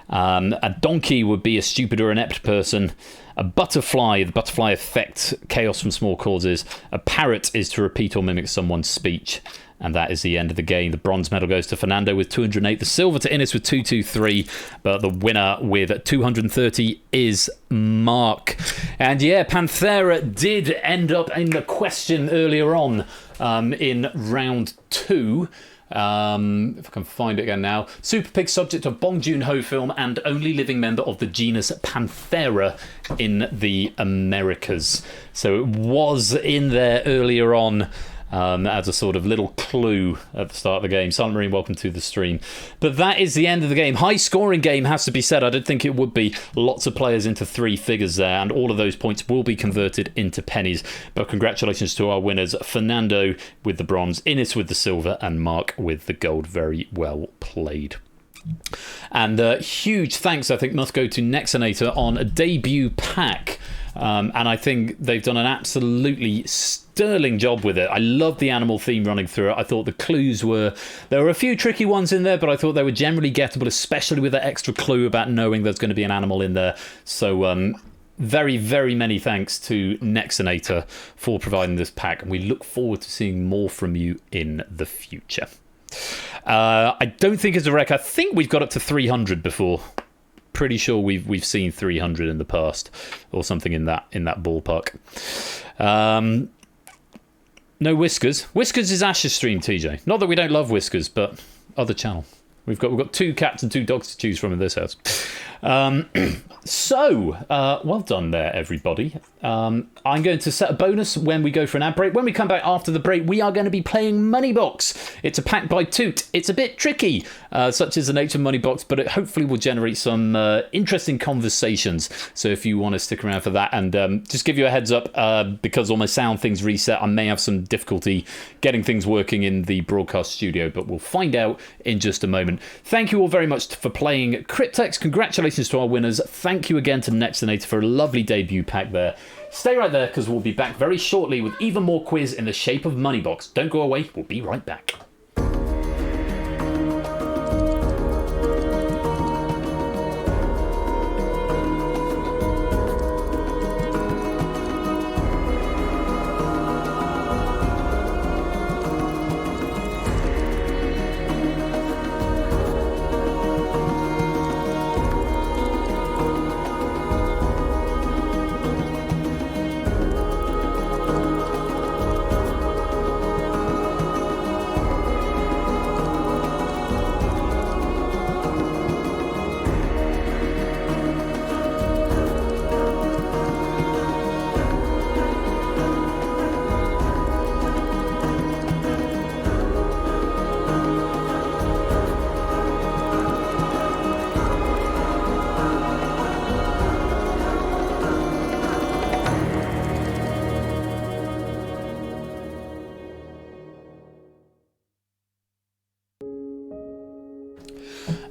A donkey would be a stupid or inept person. A butterfly, the butterfly effect, chaos from small causes. A parrot is to repeat or mimic someone's speech. And that is the end of the game. The bronze medal goes to Fernando with 208. The silver to Innes with 223. But the winner with 230 is Mark. And yeah, Panthera did end up in the question earlier on in round 2. If I can find it again now. Super Pig, subject of Bong Joon-ho film and only living member of the genus Panthera in the Americas. So it was in there earlier on. As a sort of little clue at the start of the game. Silent Marine, welcome to the stream. But that is the end of the game. High scoring game, has to be said. I didn't think it would be. Lots of players into 3 figures there, and all of those points will be converted into pennies. But congratulations to our winners. Fernando with the bronze, Innes with the silver, and Mark with the gold. Very well played. And huge thanks, I think, must go to Nexonator on a debut pack. And I think they've done an absolutely sterling job with it. I love the animal theme running through it. I thought the clues there were a few tricky ones in there, but I thought they were generally gettable, especially with that extra clue about knowing there's going to be an animal in there. So very, very many thanks to Nexonator for providing this pack, and we look forward to seeing more from you in the future. I don't think it's a wreck. I think we've got up to 300 before. Pretty sure we've seen 300 in the past, or something in that ballpark. No Whiskers. Whiskers is Ash's stream, TJ. Not that we don't love Whiskers, but other channel. We've got 2 cats and 2 dogs to choose from in this house. Well done there, everybody. I'm going to set a bonus when we go for an ad break. When we come back after the break, we are going to be playing Moneybox. It's a pack by Toot. It's a bit tricky, such is the nature of Moneybox, but it hopefully will generate some interesting conversations. So if you want to stick around for that, and just give you a heads up, because all my sound things reset, I may have some difficulty getting things working in the broadcast studio, but we'll find out in just a moment. Thank you all very much for playing Cryptex. Congratulations to our winners. Thank you again to Nextonator for a lovely debut pack there. Stay right there, because we'll be back very shortly with even more quiz in the shape of Moneybox. Don't go away. We'll be right back.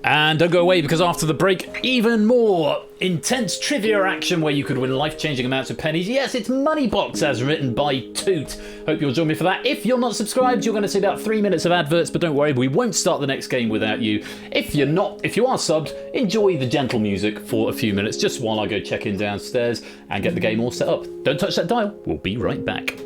And don't go away, because after the break, even more intense trivia action where you could win life-changing amounts of pennies. Yes, it's Moneybox, as written by Toot. Hope you'll join me for that. If you're not subscribed, you're going to see about 3 minutes of adverts, but don't worry, we won't start the next game without you. If you are subbed, enjoy the gentle music for a few minutes, just while I go check in downstairs and get the game all set up. Don't touch that dial. We'll be right back.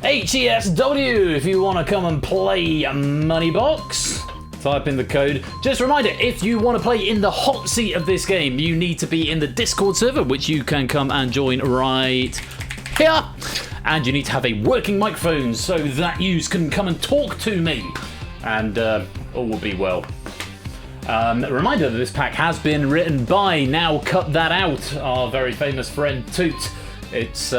HESW if you want to come and play Moneybox. Type in the code. Just a reminder, if you want to play in the hot seat of this game, you need to be in the Discord server, which you can come and join right here. And you need to have a working microphone so that you can come and talk to me. And all will be well. A reminder that this pack has been written by Now Cut That Out, our very famous friend Toot. It's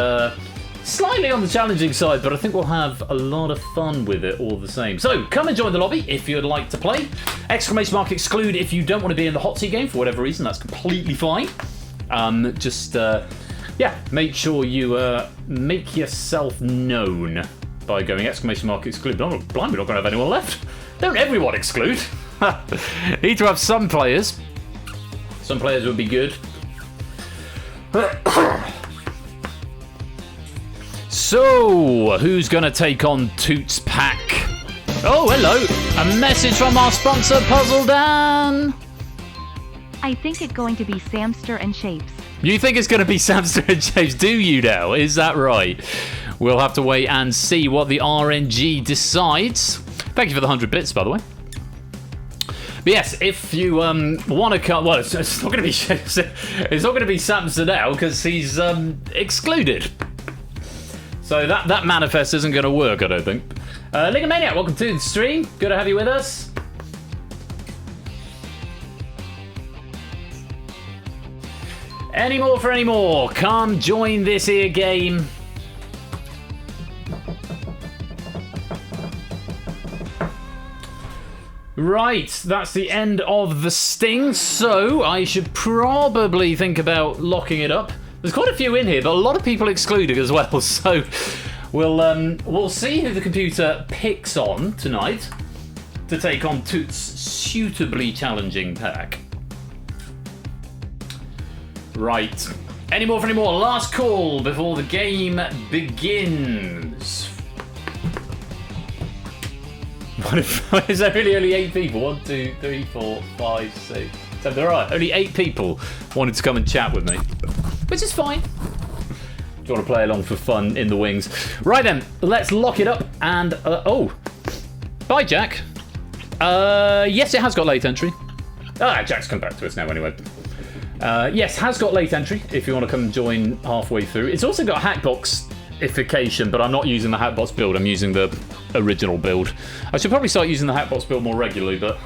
slightly on the challenging side, but I think we'll have a lot of fun with it all the same. So come and join the lobby if you'd like to play. Exclamation mark exclude if you don't want to be in the hot seat game for whatever reason. That's completely fine. Yeah, make sure you make yourself known by going exclamation mark exclude. Oh, blimey, we're not going to have anyone left. Don't everyone exclude. Need to have some players. Some players would be good. So, who's going to take on Toot's pack? Oh, hello. A message from our sponsor, Puzzle Dan. I think it's going to be Samster and Shapes. You think it's going to be Samster and Shapes, do you now? Is that right? We'll have to wait and see what the RNG decides. Thank you for the 100 bits, by the way. But yes, if you want to cut, well, it's not going to be Shapes. It's not going to be Samster now because he's excluded. So that manifest isn't going to work, I don't think. Ligamaniac, welcome to the stream. Good to have you with us. Any more for any more? Come join this here game. Right, that's the end of the sting, so I should probably think about locking it up. There's quite a few in here, but a lot of people excluded as well, so we'll see who the computer picks on tonight to take on Toot's suitably challenging pack. Right. Any more for any more? Last call before the game begins. What if is there really only 8 people? 1, 2, 3, 4, 5, 6, 7. There are only 8 people wanted to come and chat with me, which is fine. Do you want to play along for fun in the wings? Right then, let's lock it up and oh, bye Jack. Yes, it has got late entry. Jack's come back to us now anyway. Yes, has got late entry if you want to come and join halfway through. It's also got hackboxification, but I'm not using the hackbox build. I'm using the original build. I should probably start using the hackbox build more regularly, but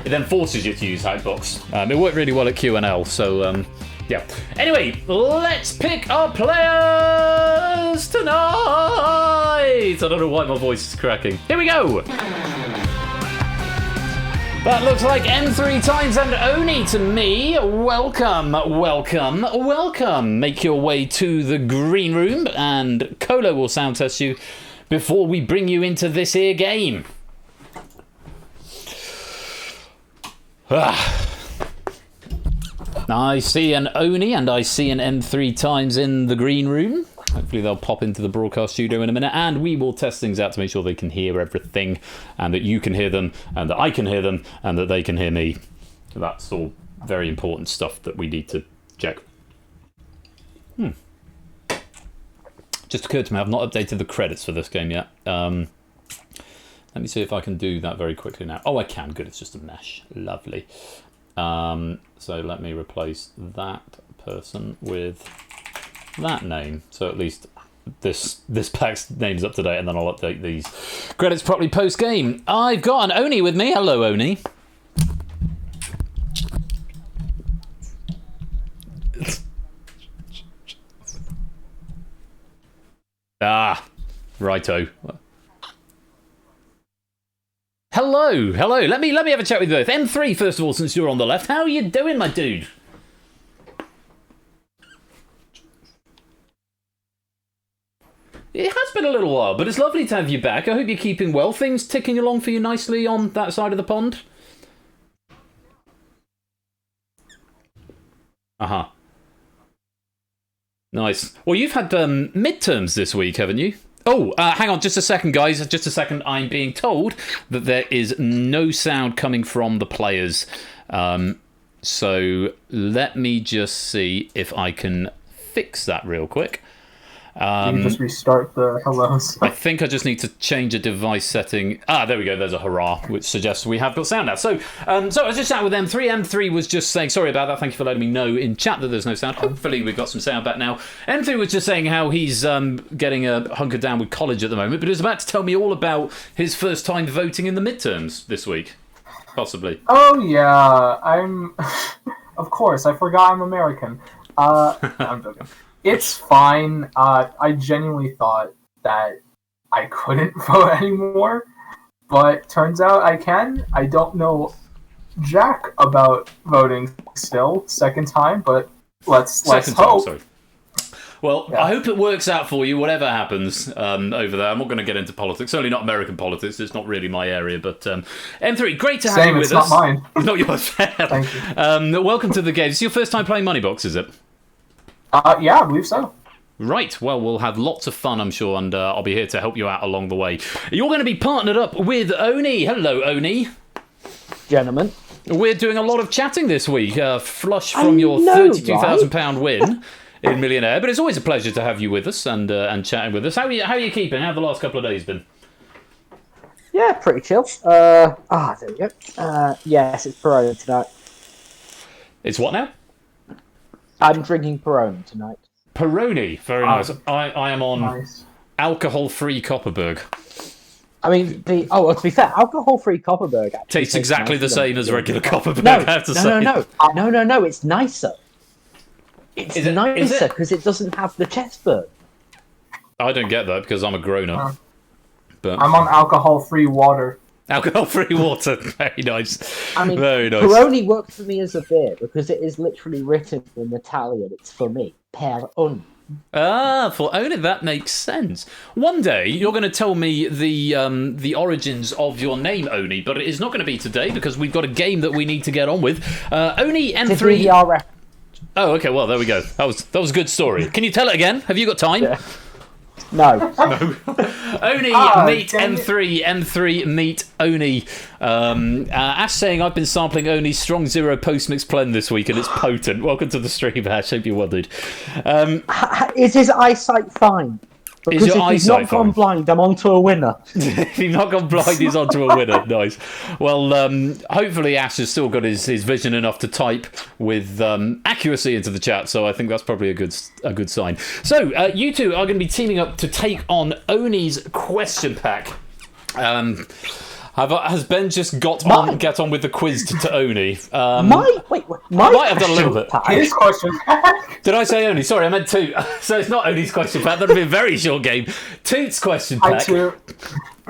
it then forces you to use hackbox. It worked really well at QNL, so yeah. Anyway, let's pick our players tonight. I don't know why my voice is cracking. Here we go. That looks like M3 times and Oni to me. Welcome, welcome, welcome. Make your way to the green room and Colo will sound test you before we bring you into this here game. I see an Oni and I see an M3 times in the green room. Hopefully they'll pop into the broadcast studio in a minute and we will test things out to make sure they can hear everything and that you can hear them and that I can hear them and that they can hear me. That's all very important stuff that we need to check. Just occurred to me, I've not updated the credits for this game yet. Let me see if I can do that very quickly now. Oh, I can. Good, it's just a mesh. Lovely. So let me replace that person with that name. So at least this pack's name's up to date and then I'll update these credits properly post-game. I've got an Oni with me. Hello, Oni. Righto. Hello. Let me have a chat with you both. M3, first of all, since you're on the left. How are you doing, my dude? It has been a little while, but it's lovely to have you back. I hope you're keeping well. Things ticking along for you nicely on that side of the pond? Uh-huh. Nice. Well, you've had midterms this week, haven't you? Oh, hang on just a second, guys. Just a second. I'm being told that there is no sound coming from the players. So let me just see if I can fix that real quick. You can just restart the hellos. I think I just need to change a device setting. There we go. There's a hurrah, which suggests we have got sound now. So I was just chatting with M3. M3 was just saying, sorry about that. Thank you for letting me know in chat that there's no sound. Hopefully we've got some sound back now. M3 was just saying how he's getting hunkered down with college at the moment, but he was about to tell me all about his first time voting in the midterms this week, possibly. Oh yeah, I'm. Of course, I forgot I'm American. No, I'm joking. It's fine. I genuinely thought that I couldn't vote anymore, but turns out I can. I don't know jack about voting still, second time, but let's hope. Sorry. Well, yeah. I hope it works out for you, whatever happens over there. I'm not going to get into politics. Certainly not American politics. It's not really my area. But M3, great to have you with us. It's not mine. Not yours. Thank you. Welcome to the game. It's your first time playing Moneybox, is it? Yeah, I believe so. Right, well, we'll have lots of fun, I'm sure, and I'll be here to help you out along the way. You're going to be partnered up with Oni. Hello, Oni. Gentlemen. We're doing a lot of chatting this week, flush from your £32,000 win in Millionaire, but it's always a pleasure to have you with us and chatting with us. How are you keeping? How have the last couple of days been? Yeah, pretty chill. There we go. Yes, it's Peroni tonight. It's what now? I'm drinking Peroni tonight. Peroni, very nice. I am on alcohol-free Copperberg. I mean, to be fair, alcohol-free Copperberg tastes exactly the same as regular Copperberg. I have to say. No, it's nicer. It's nicer because it doesn't have the chest burn. I don't get that because I'm a grown-up. But I'm on alcohol-free water. Alcohol-free water, very nice. I mean, very nice. Peroni works for me as a beer because it is literally written in Italian. It's for me, per un. For Own It, that makes sense. One day you're going to tell me the origins of your name, Oni, but it is not going to be today because we've got a game that we need to get on with. Oni M3. Oh, okay. Well, there we go. That was a good story. Can you tell it again? Have you got time? Yeah. No. Oni meet M3. M3 meet Oni. Ash saying I've been sampling Oni's Strong Zero post-mix blend this week and it's potent. Welcome to the stream, Ash. Hope you wondered. Is his eyesight fine? Because if he's not gone blind, I'm onto a winner. If he's not gone blind, he's onto a winner. Nice. Well, hopefully Ash has still got his vision enough to type with accuracy into the chat, so I think that's probably a good sign. So, you two are going to be teaming up to take on Oni's question pack. Has Ben just get on with the quiz to Oni? I might have done a little bit. His question pack. Did I say Oni? Sorry, I meant Toot. So it's not Oni's question pack. That'll be a very short game. Toot's question pack.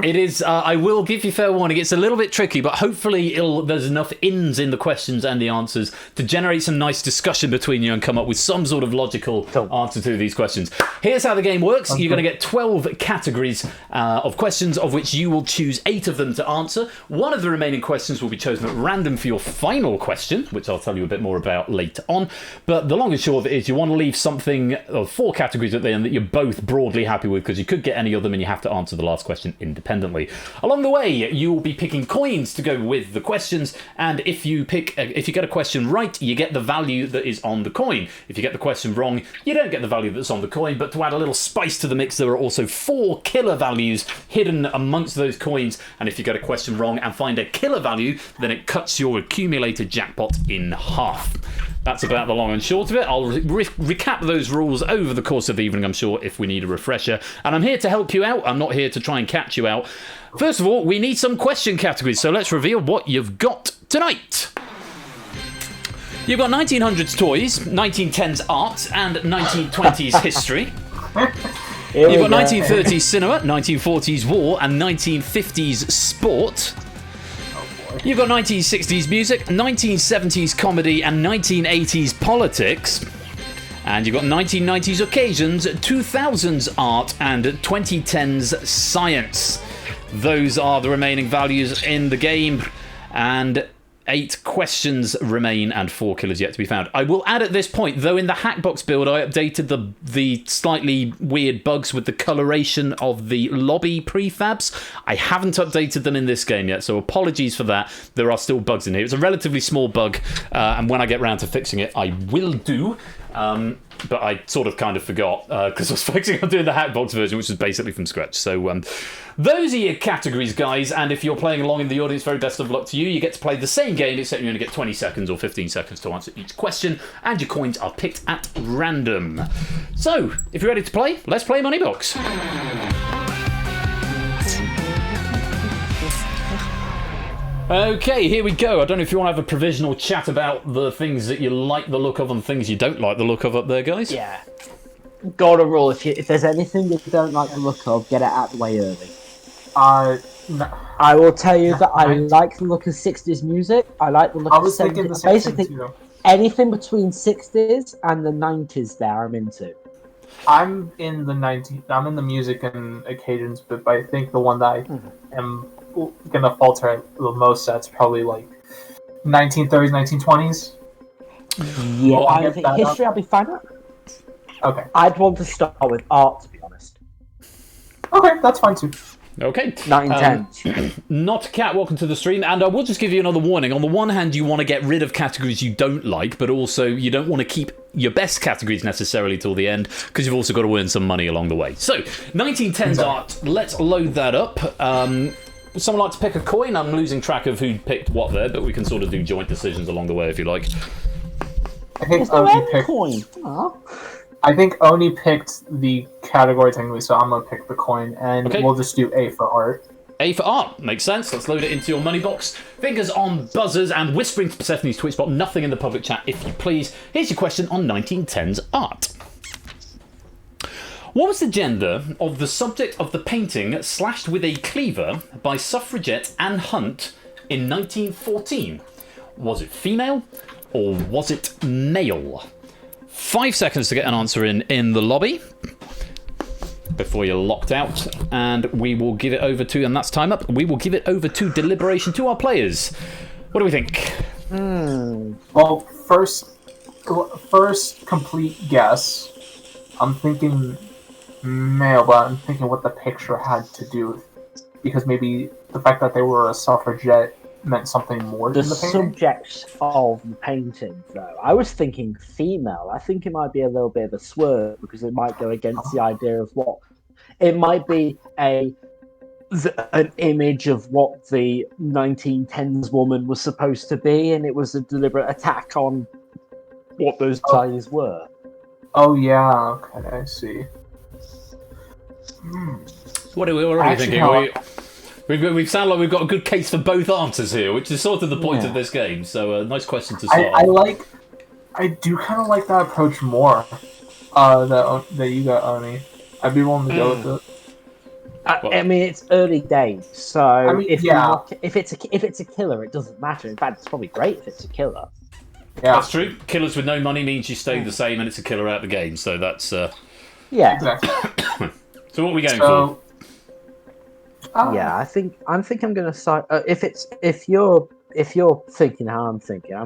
It is. I will give you fair warning. It's a little bit tricky, but hopefully there's enough ins in the questions and the answers to generate some nice discussion between you and come up with some sort of logical answer to these questions. Here's how the game works. You're going to get 12 categories of questions, of which you will choose 8 of them to answer. One of the remaining questions will be chosen at random for your final question, which I'll tell you a bit more about later on. But the long and short of it is you want to leave something, or 4 categories at the end that you're both broadly happy with, because you could get any of them and you have to answer the last question independently. Along the way, you will be picking coins to go with the questions, and if you get a question right, you get the value that is on the coin. If you get the question wrong, you don't get the value that's on the coin, but to add a little spice to the mix, there are also 4 killer values hidden amongst those coins, and if you get a question wrong and find a killer value, then it cuts your accumulated jackpot in half. That's about the long and short of it. I'll recap those rules over the course of the evening, I'm sure, if we need a refresher. And I'm here to help you out. I'm not here to try and catch you out. First of all, we need some question categories, so let's reveal what you've got tonight. You've got 1900s toys, 1910s art, and 1920s history. You've got 1930s cinema, 1940s war, and 1950s sport. You've got 1960s music, 1970s comedy, and 1980s politics. And you've got 1990s occasions, 2000s art, and 2010s science. Those are the remaining values in the game. And 8 questions remain and 4 killers yet to be found. I will add at this point, though in the Hackbox build I updated the slightly weird bugs with the coloration of the lobby prefabs. I haven't updated them in this game yet, so apologies for that. There are still bugs in here. It's a relatively small bug, and when I get round to fixing it, I will do. But I sort of kind of forgot because I was focusing on doing the Hackbox version, which is basically from scratch. So those are your categories, guys. And if you're playing along in the audience, very best of luck to you. You get to play the same game, except you only get 20 seconds or 15 seconds to answer each question, and your coins are picked at random. So, if you're ready to play, let's play Moneybox. Okay, here we go. I don't know if you want to have a provisional chat about the things that you like the look of and things you don't like the look of up there, guys. Yeah. Got a rule. If there's anything you don't like the look of, get it out of the way early. No. I will tell you that I like the look of 60s music. I like the look of 70s. Basically, anything between 60s and the 90s there I'm into. I'm in the 90s. I'm in the music and occasions, but I think the one that I am gonna falter the most at's probably like 1930s, 1920s. Yeah, I think history I'll be fine at. Okay. I'd want to start with art, to be honest. Okay, that's fine too. Okay. 1910s. Not Cat, welcome to the stream. And I will just give you another warning. On the one hand, you want to get rid of categories you don't like, but also you don't want to keep your best categories necessarily till the end, because you've also got to earn some money along the way. So, 1910s art. Let's load that up. Would someone like to pick a coin? I'm losing track of who picked what there, but we can sort of do joint decisions along the way if you like. I think coin. I think Oni picked the category technically, so I'm gonna pick the coin, and we'll just do A for art. A for art. Makes sense. Let's load it into your money box. Fingers on buzzers and whispering to Persephone's Twitch bot. Nothing in the public chat, if you please. Here's your question on 1910s art. What was the gender of the subject of the painting slashed with a cleaver by Suffragette Anne Hunt in 1914? Was it female or was it male? 5 seconds to get an answer in the lobby before you're locked out, and we will give it over to, and that's time up, we will give it over to deliberation to our players. What do we think? Well, first complete guess, I'm thinking male, but I'm thinking what the picture had to do with, because maybe the fact that they were a suffragette meant something more than the painting? Subjects of the painting, though. I was thinking female. I think it might be a little bit of a swerve, because it might go against the idea of what... It might be an image of what the 1910s woman was supposed to be, and it was a deliberate attack on what those plays were. Oh, yeah. Okay, I see. What are you thinking? We sound like we've got a good case for both answers here, which is sort of the point of this game. So, nice question to start. I do kind of like that approach more. That you got, Oni. I'd be willing to go with it. I mean, it's early days, so if it's a killer, it doesn't matter. In fact, it's probably great if it's a killer. Yeah, that's true. Killers with no money means you stay the same, and it's a killer out the game. So that's yeah. Exactly. So what are we going for? Yeah, I'm gonna side. If you're thinking how I'm thinking.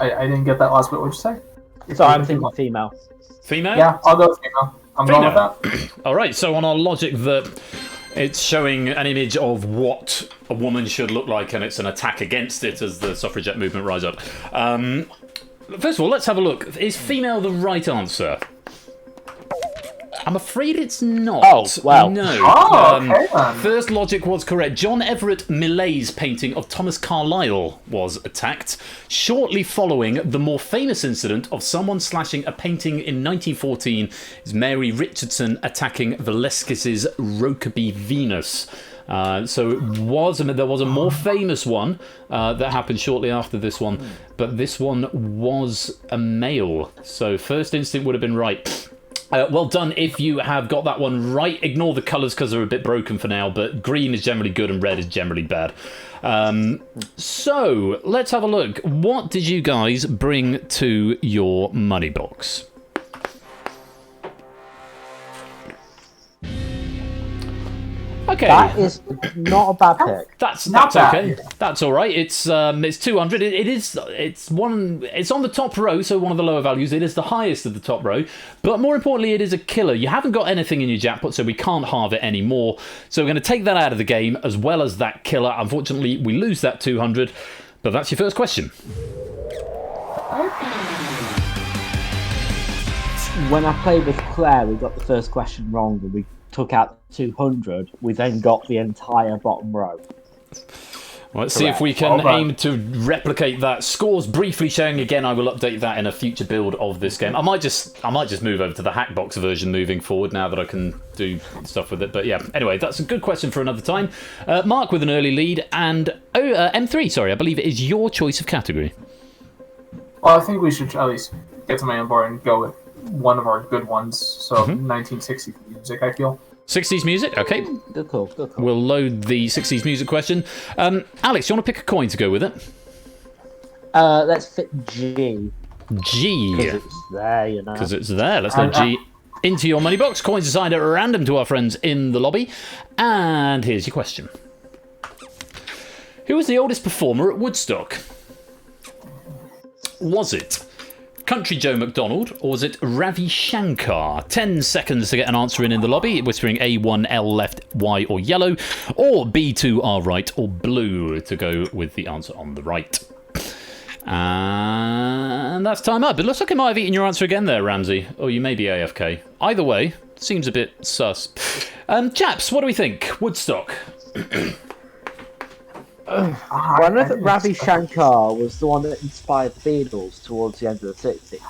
I didn't get that last bit. What'd you say? So I'm thinking female. Female? Yeah, I'll go with female. I'm going with that. All right. So on our logic that it's showing an image of what a woman should look like, and it's an attack against it as the suffragette movement rise up. First of all, let's have a look. Is female the right answer? I'm afraid it's not. Oh, well. No. Oh, okay then. First logic was correct. John Everett Millet's painting of Thomas Carlyle was attacked, shortly following the more famous incident of someone slashing a painting in 1914 is Mary Richardson attacking Velasquez's Rokeby Venus. So there was a more famous one that happened shortly after this one, but this one was a male. So first instinct would have been right. Well done if you have got that one right. Ignore the colours because they're a bit broken for now, but green is generally good and red is generally bad. So, let's have a look. What did you guys bring to your money box? Okay. That is not a bad pick. That's okay. That's all right. It's 200. It's on the top row, so one of the lower values. It is the highest of the top row, but more importantly, it is a killer. You haven't got anything in your jackpot, so we can't halve it anymore. So we're going to take that out of the game as well as that killer. Unfortunately, we lose that 200, but that's your first question. When I played with Claire, we got the first question wrong and we took out 200. We then got the entire bottom row. Well, let's see if we can aim to replicate that. Scores briefly showing again. I will update that in a future build of this game. I might just move over to the Hackbox version moving forward now that I can do stuff with it. But yeah, anyway, that's a good question for another time. Mark with an early lead, and M3, sorry, I believe it is your choice of category. Well, I think we should at least get to my own board and go with one of our good ones. So 1960s music, I feel. 60s music, okay. Good call. We'll load the 60s music question. Alex, you want to pick a coin to go with it? Let's fit G. G. Because it's there, you know. Because it's there. Let's load G into your money box. Coins assigned at random to our friends in the lobby. And here's your question. Who was the oldest performer at Woodstock? Was it Country Joe McDonald, or was it Ravi Shankar? 10 seconds to get an answer in the lobby, whispering A1, L left, Y or yellow, or B2 R right, or blue to go with the answer on the right. And that's time up. It looks like I might have eaten your answer again there, Ramsey, or you may be AFK. Either way, seems a bit sus. Chaps, what do we think? Woodstock. I know that Ravi Shankar was the one that inspired the Beatles towards the end of the 60s.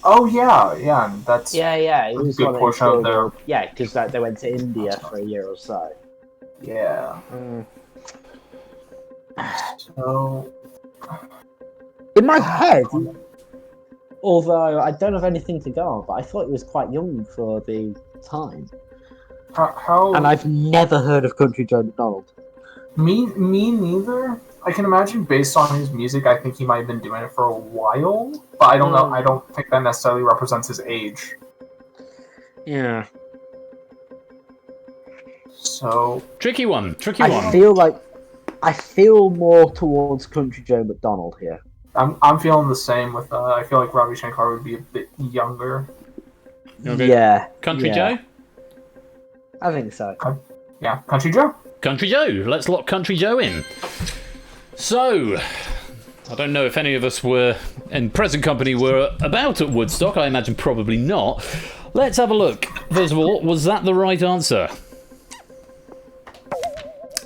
Oh, yeah, that's Yeah, it was a good portion of their... Yeah, because they went to India for a year or so. Yeah. So... In my head, although I don't have anything to go on, but I thought he was quite young for the time. How... And I've never heard of Country Joe McDonald. Me neither. I can imagine based on his music, I think he might have been doing it for a while, but I don't know. I don't think that necessarily represents his age. Yeah. So Tricky one. I feel more towards Country Joe McDonald here. I'm feeling the same with. I feel like Ravi Shankar would be a bit younger. Okay. Yeah. Country Joe? I think so. Yeah, Country Joe. Country Joe. Let's lock Country Joe in. So, I don't know if any of us were in present company were about at Woodstock. I imagine probably not. Let's have a look. First of all, was that the right answer?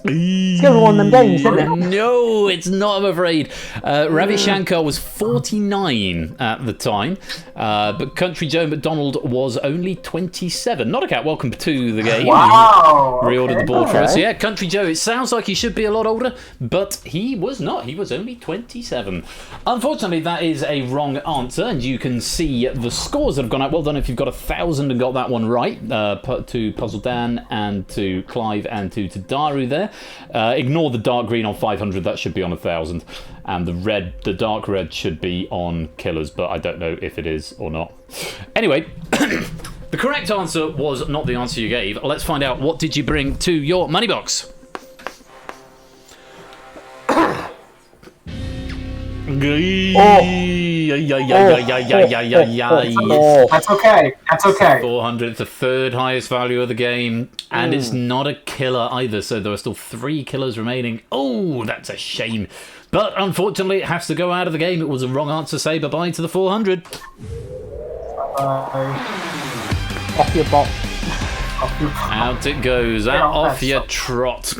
It's going to be one of them games, isn't it? No, it's not, I'm afraid. Ravi Shankar was 49 at the time, but Country Joe McDonald was only 27. Not a cat, welcome to the game. Wow! Reordered the board for us. Yeah, Country Joe, it sounds like he should be a lot older, but he was not. He was only 27. Unfortunately, that is a wrong answer, and you can see the scores that have gone out. Well done if you've got 1,000 and got that one right, to Puzzle Dan and to Clive and to Daru there. Ignore the dark green on 500, that should be on 1,000, and the dark red should be on Killers, but I don't know if it is or not. Anyway, the correct answer was not the answer you gave. Let's find out, what did you bring to your money box? That's okay. 400, the third highest value of the game, and it's not a killer either, so there are still 3 killers remaining. Oh, that's a shame. But unfortunately, it has to go out of the game. It was a wrong answer. Say bye-bye to the 400. Off your box. Out it goes. Off your trot.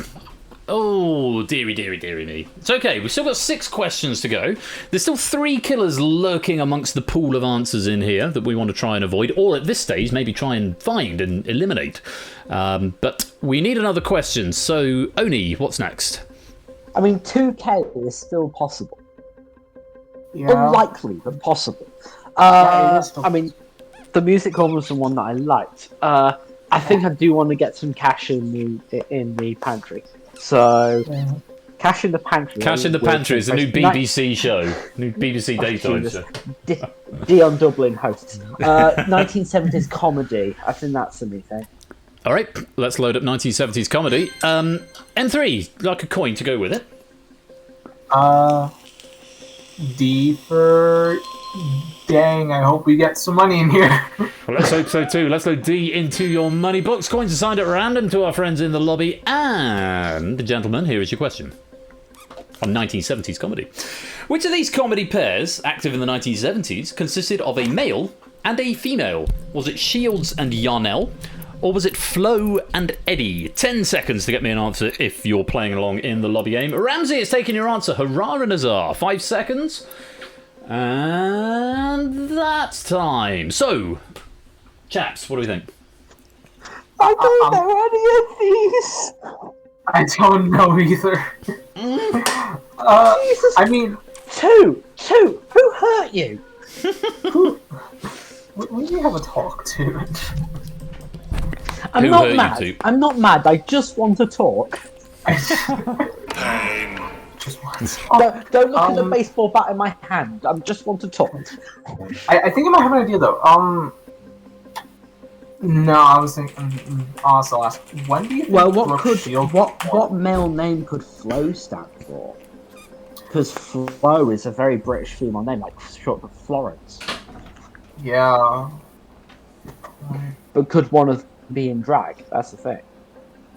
Oh, dearie me. It's okay, we've still got 6 questions to go. There's still 3 killers lurking amongst the pool of answers in here that we want to try and avoid, or at this stage, maybe try and find and eliminate. But we need another question, so Oni, what's next? I mean, 2K is still possible. Yeah. Unlikely, but possible. Yeah, I mean, the music one was the one that I liked. I think I do want to get some cash in the pantry. So, Cash in the Pantry. Cash in the Pantry is a new BBC show. New BBC daytime show. Dion Dublin hosts. 1970s comedy. I think that's the new thing. All right, let's load up 1970s comedy. N3, like a coin to go with it. D for... Dang, I hope we get some money in here. Well, let's hope so too. Let's load D into your money box. Coins assigned at random to our friends in the lobby. And, gentlemen, here is your question. on 1970s comedy. Which of these comedy pairs, active in the 1970s, consisted of a male and a female? Was it Shields and Yarnell? Or was it Flo and Eddie? 10 seconds to get me an answer if you're playing along in the lobby game. Ramsey is taking your answer. Hurrah and huzzah. 5 seconds. And that's time. So, chaps, what do we think? I don't know any of these. I don't know either. Jesus. I mean, Two. Who hurt you? we need to have a talk, too. I'm Who not hurt you mad. two? I'm not mad. I just want to talk. Just once. Don't look at the baseball bat in my hand. I just want to talk. I think I might have an idea though. No, I was thinking. Also, ask when do you think Brooke Shields was born? what male name could Flo stand for? Because Flo is a very British female name, like short for Florence. Yeah. But could one of them be in drag? That's the thing.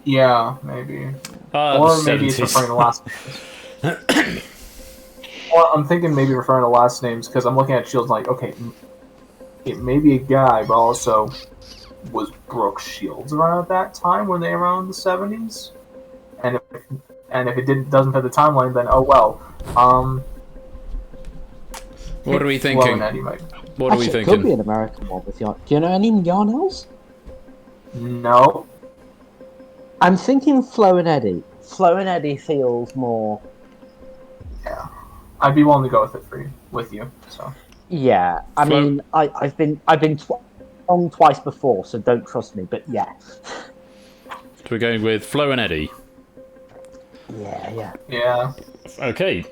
Yeah, maybe. Or maybe it's referring to last names. Or I'm thinking maybe referring to last names because I'm looking at Shields like, okay, it may be a guy, but also was Brooke Shields around at that time? Were they around the 70s? And if it doesn't fit the timeline, then oh well. What are we Flo thinking? and Eddie might. What are we Actually, it thinking? could be an American one with yarn. Do you know any Yarnells? No. I'm thinking Flo and Eddie. Flo and Eddie feels more. Yeah. I'd be willing to go with you. So. Yeah, I Flo- mean, I've been wrong twice before, so don't trust me. But yeah. So we're going with Flo and Eddie. Yeah. Yeah. Okay.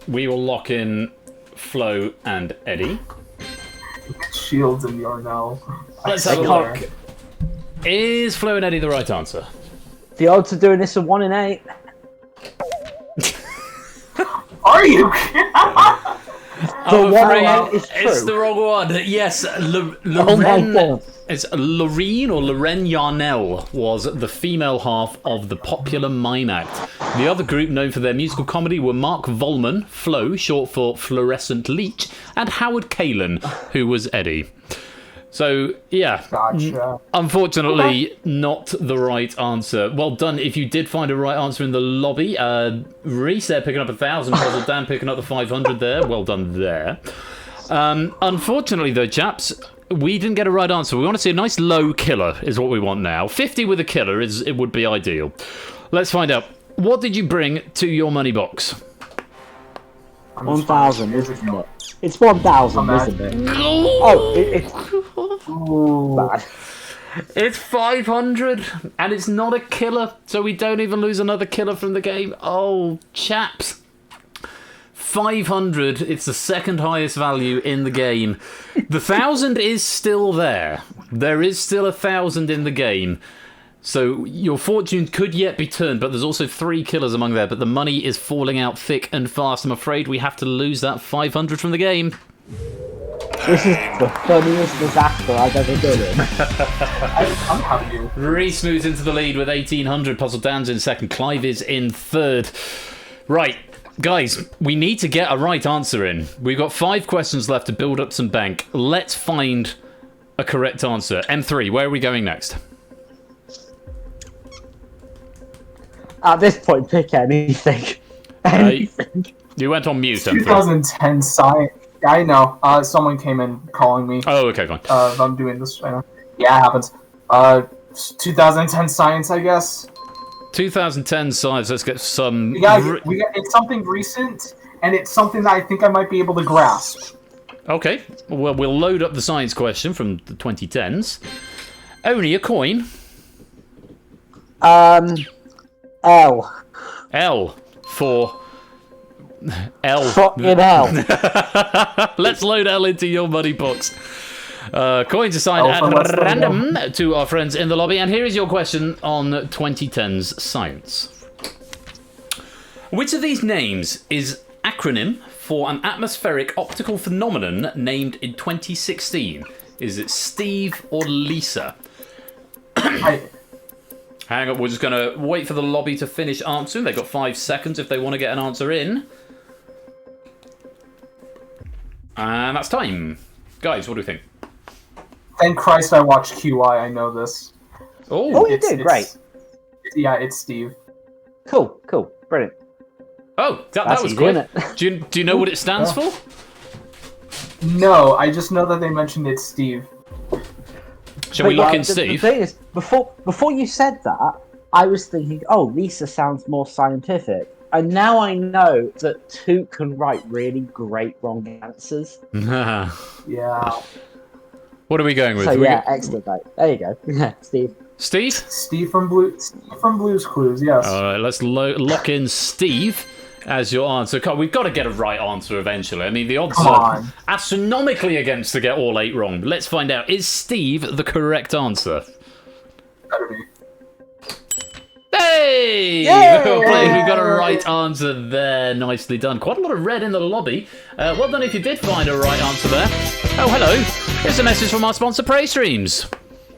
We will lock in Flo and Eddie. Shields and Yarnell. Let's have a look. Is Flo and Eddie the right answer? The odds of doing this are 1 in 8. Are you? I'm one afraid amount is it's true. the wrong one. Yes, Oh my Lorraine. God. It's Lorraine or Lorraine Yarnell was the female half of the popular mime act. The other group known for their musical comedy were Mark Volman, Flo, short for Fluorescent Leech, and Howard Kalin, who was Eddie. So, yeah, Gotcha. unfortunately, not the right answer. Well done if you did find a right answer in the lobby. Reese there picking up 1,000, Puzzle Dan picking up the 500 there. Well done there. Unfortunately, though, chaps, we didn't get a right answer. We want to see a nice low killer is what we want now. 50 with a killer it would be ideal. Let's find out. What did you bring to your money box? 1,000, isn't it? It's 1,000, isn't it? Oh, it's bad. It's 500, and it's not a killer, so we don't even lose another killer from the game. Oh, chaps. 500, it's the second highest value in the game. The 1,000 is still there. There is still 1,000 in the game. So your fortune could yet be turned, but there's also 3 killers among there. But the money is falling out thick and fast. I'm afraid we have to lose that 500 from the game. This is the funniest disaster I've ever been in. I'm happy you. Reese moves into the lead with 1,800. Puzzle Dan's in second. Clive is in third. Right, guys, we need to get a right answer in. We've got 5 questions left to build up some bank. Let's find a correct answer. M3, where are we going next? At this point, pick anything. Anything. You went on mute, M3. 2010 science. I know. Someone came in calling me. Oh, okay, fine. If I'm doing this right now. Yeah, it happens. 2010 science, I guess. 2010 science, let's get some... We got. It's something recent, and it's something that I think I might be able to grasp. Okay, well, we'll load up the science question from the 2010s. Only a coin. L. L for... L. Fucking hell. Let's load L into your money box. Coins assigned L for let's at load random to our friends in the lobby. And here is your question on 2010's science. Which of these names is acronym for an atmospheric optical phenomenon named in 2016? Is it Steve or Lisa? How Hang on, we're just going to wait for the lobby to finish answering. They've got 5 seconds if they want to get an answer in. And that's time. Guys, what do you think? Thank Christ I watched QI, I know this. Oh, you did? Great. Yeah, it's Steve. Cool, brilliant. Oh, that was easy, quick. isn't it? Do you know what it stands for? No, I just know that they mentioned it's Steve. Shall we look in The Steve? thing is, before you said that, I was thinking, oh, Lisa sounds more scientific. And now I know that Toot can write really great wrong answers. Yeah. What are we going with? So yeah, excellent, mate. There you go. Steve. Steve? Steve from Blue's Clues, yes. All right, let's lock in Steve as your answer. We've got to get a right answer eventually. I mean, the odds are astronomically against to get all 8 wrong. But let's find out. Is Steve the correct answer? Better be. Hey! We've got a right answer there. Nicely done. Quite a lot of red in the lobby. Well done if you did find a right answer there. Oh, hello. Here's a message from our sponsor, Prey Streams.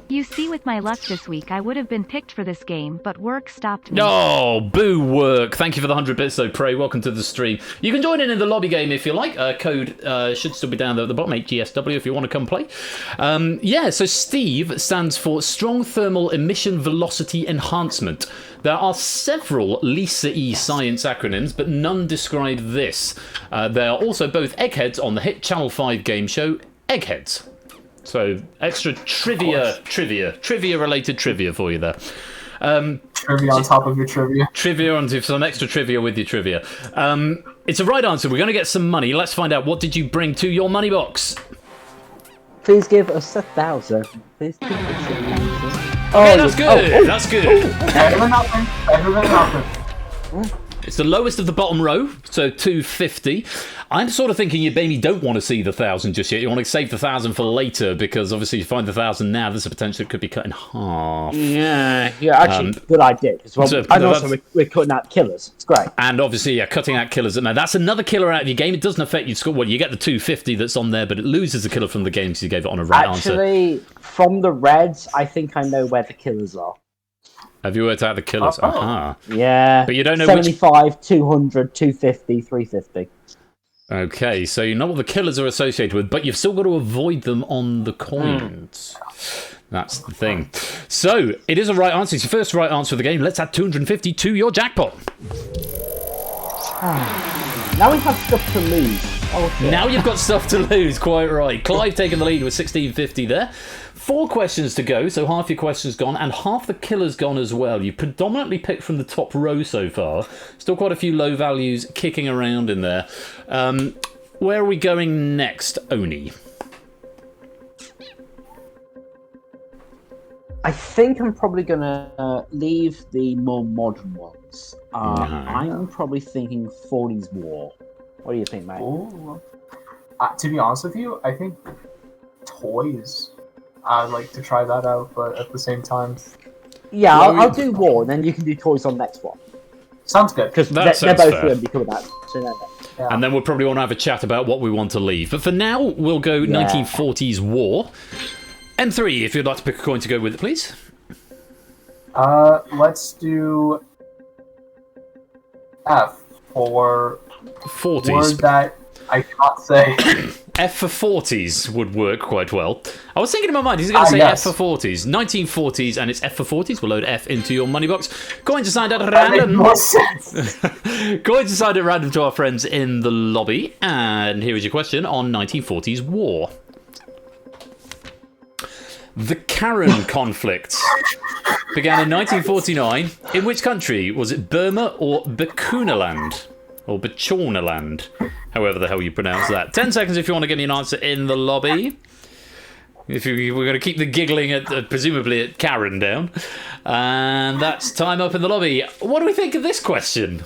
You see, with my luck this week, I would have been picked for this game, but work stopped me. Oh, boo work. Thank you for the 100 bits, though, Prey. Welcome to the stream. You can join in the lobby game if you like. Code should still be down there at the bottom, HGSW, if you want to come play. Yeah, so Steve stands for Strong Thermal Emission Velocity Enhancement. There are several LISA-E science acronyms, but none describe this. They are also both eggheads on the hit Channel 5 game show, Eggheads. So, extra trivia-related trivia for you there. Trivia on top of your trivia. Trivia on some extra trivia with your trivia. It's a right answer. We're going to get some money. Let's find out, what did you bring to your money box? Please give us 1,000. Please give us 1,000. Okay, that's good. That's good. Better than nothing. It's the lowest of the bottom row, so 250. I'm sort of thinking you maybe don't want to see the 1,000 just yet. You want to save the 1,000 for later, because obviously you find the 1,000 now, there's a potential it could be cut in half. Yeah, actually, good idea. Well, and also we're cutting out killers. It's great. And obviously, yeah, cutting out killers. Now, that's another killer out of your game. It doesn't affect your score. Well, you get the 250 that's on there, but it loses a killer from the game because you gave it on a right answer. Actually, from the reds, I think I know where the killers are. Have you worked out the killers? Aha. Yeah. But you don't know 75, 200, 250, 350. Okay, so you know what the killers are associated with, but you've still got to avoid them on the coins. That's the thing. So, it is a right answer. It's your first right answer of the game. Let's add 250 to your jackpot. Now we have stuff to lose. Okay. Now you've got stuff to lose, quite right. Clive taking the lead with 1650 there. 4 questions to go, so half your questions gone, and half the killer's gone as well. You predominantly picked from the top row so far. Still quite a few low values kicking around in there. Where are we going next, Oni? I think I'm probably going to leave the more modern ones. I'm probably thinking 40s War. What do you think, mate? To be honest with you, I think toys. I'd like to try that out, but at the same time... Yeah, I'll do War, and then you can do toys on next one. Sounds good. Because they're both going to be coming out. So yeah. And then we'll probably want to have a chat about what we want to leave. But for now, we'll go 1940s War. M3, if you'd like to pick a coin to go with it, please. Let's do F for 40s. word that I cannot say. F for 40s would work quite well. I was thinking in my mind, he's going to say yes. F for 40s. 1940s, and it's F for 40s. We'll load F into your money box. Coins assigned at That random. makes more sense. Coins assigned at random to our friends in the lobby. And here is your question on 1940s war. The Karen conflict began in 1949. In which country? Was it Burma or Bechuanaland? Or Bechuanaland? However the hell you pronounce that. 10 seconds if you want to get me an answer in the lobby. We're going to keep the giggling at presumably at Karen down. And that's time up in the lobby. What do we think of this question?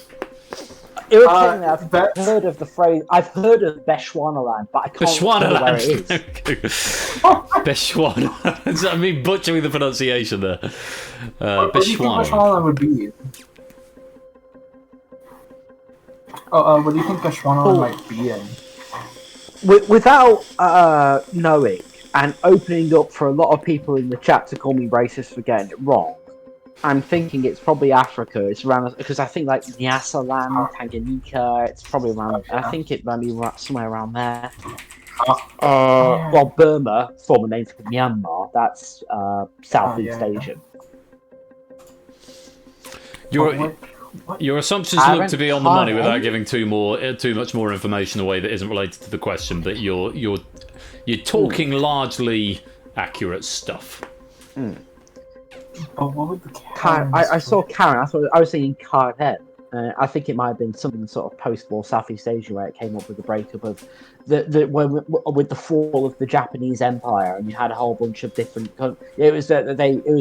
Irritatingly, I've heard of the phrase. I've heard of Bechuanaland, but I can't remember where it is. Bechuana. Does that mean butchering the pronunciation there? What do you think Bechuanaland would be? What do you think Bechuanaland might be in? Without knowing and opening up for a lot of people in the chat to call me racist for getting it wrong, I'm thinking it's probably Africa. It's around because I think like Nyasaland, Tanganyika. It's probably around. I think it might be somewhere around there. Well, Burma, former name for Myanmar. That's Southeast Asia. Your assumptions look to be on the money without giving too much more information away that isn't related to the question. But you're talking largely accurate stuff. But what would the I saw Karen. I was thinking Karen. I think it might have been something sort of post-war Southeast Asia where it came up with the breakup of with the fall of the Japanese Empire, and you had a whole bunch of different. It was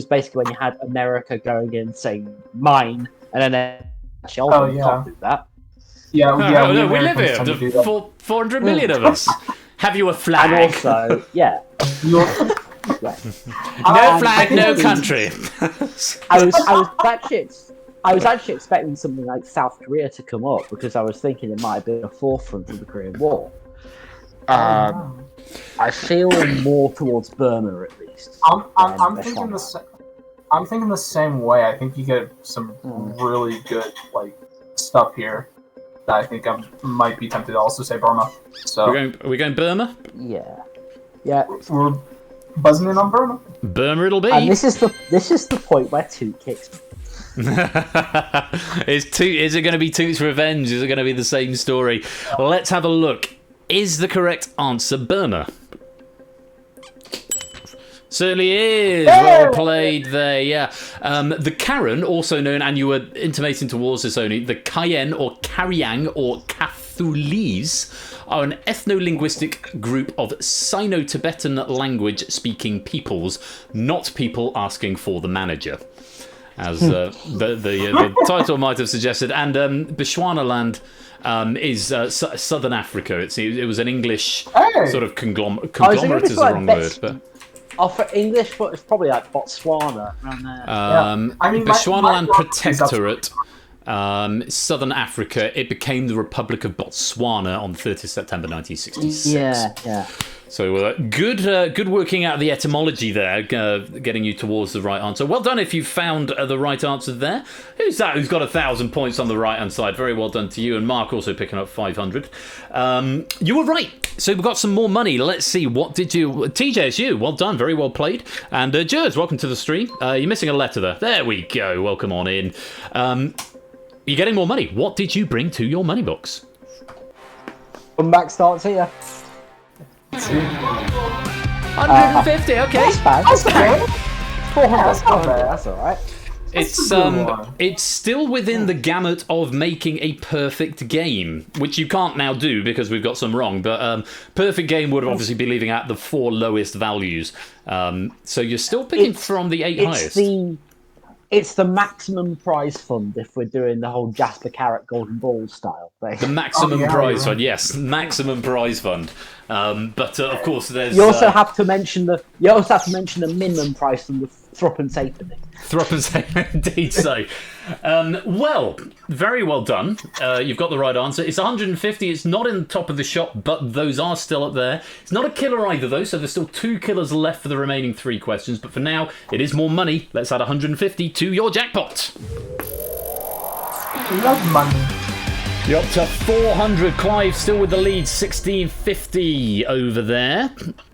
basically when you had America going in saying mine, and then actually can't do that. Yeah. We live here. 400 million of us. Have you a flag? And also, yeah. No flag, no country. I was actually expecting something like South Korea to come up because I was thinking it might have been a forefront of the Korean War. I feel more towards Burma at least. I'm thinking the same way. I think you get some really good stuff here that I think I might be tempted to also say Burma. So are we going Burma? Yeah. We're buzzing in on Burma. Burma it'll be. And this is the point where Toot kicks me. Is it going to be Toot's revenge? Is it going to be the same story? Let's have a look. Is the correct answer Burma? Certainly is. Well played there, yeah. The Karen, also known, and you were intimating towards this only, the Kayen or Karyang or Cathulese are an ethno-linguistic group of Sino-Tibetan language-speaking peoples, not people asking for the manager, as the title might have suggested. And Bechuanaland is southern Africa. It was an English sort of conglomerate is the wrong word, but. For English, but it's probably like Botswana around there. Bechuanaland Protectorate, Southern Africa. It became the Republic of Botswana on 30th September 1966. Yeah. So good working out the etymology there, getting you towards the right answer. Well done if you found the right answer there. Who's that? Who's got 1,000 points on the right hand side? Very well done to you. And Mark also picking up 500. You were right. So we've got some more money. Let's see. What did you... TJ, it's you. Well done. Very well played. And Jers, welcome to the stream. You're missing a letter there. There we go. Welcome on in. You're getting more money. What did you bring to your money box? Comeback starts here. 150, okay. That's bad. That's okay. 400. That's all right. It's still within the gamut of making a perfect game, which you can't now do because we've got some wrong. But perfect game would obviously be leaving out the 4 lowest values. So you're still picking from the 8 highest. It's the maximum prize fund if we're doing the whole Jasper Carrot Golden Ball style thing. The maximum prize fund, yes, maximum prize fund. But of course, there's. You also have to mention the minimum price fund of Thrupp and Safety. Thrupp and Safety, indeed so. Well, very well done. You've got the right answer. It's 150. It's not in the top of the shop, but those are still up there. It's not a killer either, though, so there's still 2 killers left for the remaining 3 questions. But for now, it is more money. Let's add 150 to your jackpot. Love money. You're up to 400. Clive still with the lead, 1650 over there.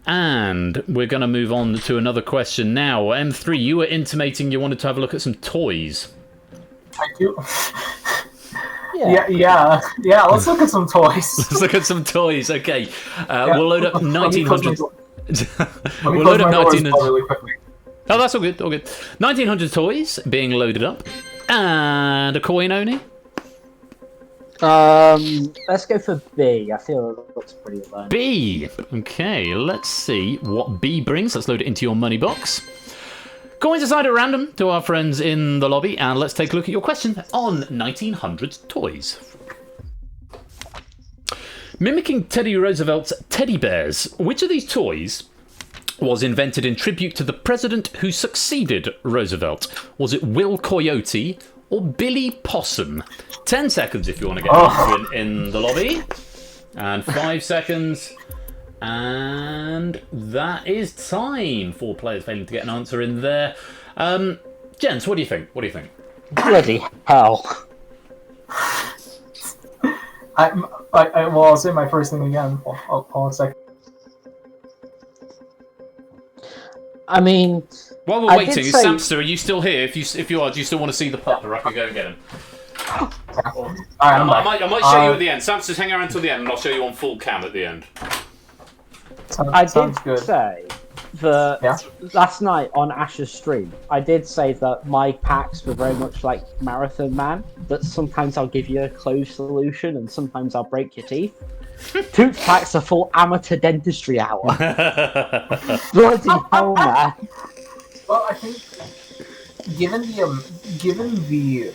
And we're going to move on to another question now. M3, you were intimating you wanted to have a look at some toys. I do. Yeah. Let's look at some toys. Let's look at some toys. Okay, we'll load up 1900. We'll load up 1900. Really quickly. Oh, that's all good. 1900 toys being loaded up, and a coin only. Let's go for B. I feel it looks pretty alone. B. Okay, let's see what B brings. Let's load it into your money box. Coins aside at random to our friends in the lobby, and let's take a look at your question on 1900 toys. Mimicking Teddy Roosevelt's teddy bears, which of these toys was invented in tribute to the president who succeeded Roosevelt? Was it Will Coyote or Billy Possum? 10 seconds if you want to get an answer in the lobby. And 5 seconds. And that is time. 4 players failing to get an answer in there. Gents, what do you think? What do you think? Bloody hell. I'll say my first thing again. Hold on a second. I mean, While we're I waiting, did is say- Samster, are you still here? If you are, do you still want to see the pup, or I can go and get him? Alright, I'm back. I might show you at the end. Samster's hang around till the end, and I'll show you on full cam at the end. I Sounds did good. say that Yeah? last night on Ash's stream, I did say that my packs were very much like Marathon Man, that sometimes I'll give you a closed solution and sometimes I'll break your teeth. Tooth packs are full amateur dentistry hour. Bloody hell, man. Well, I think given the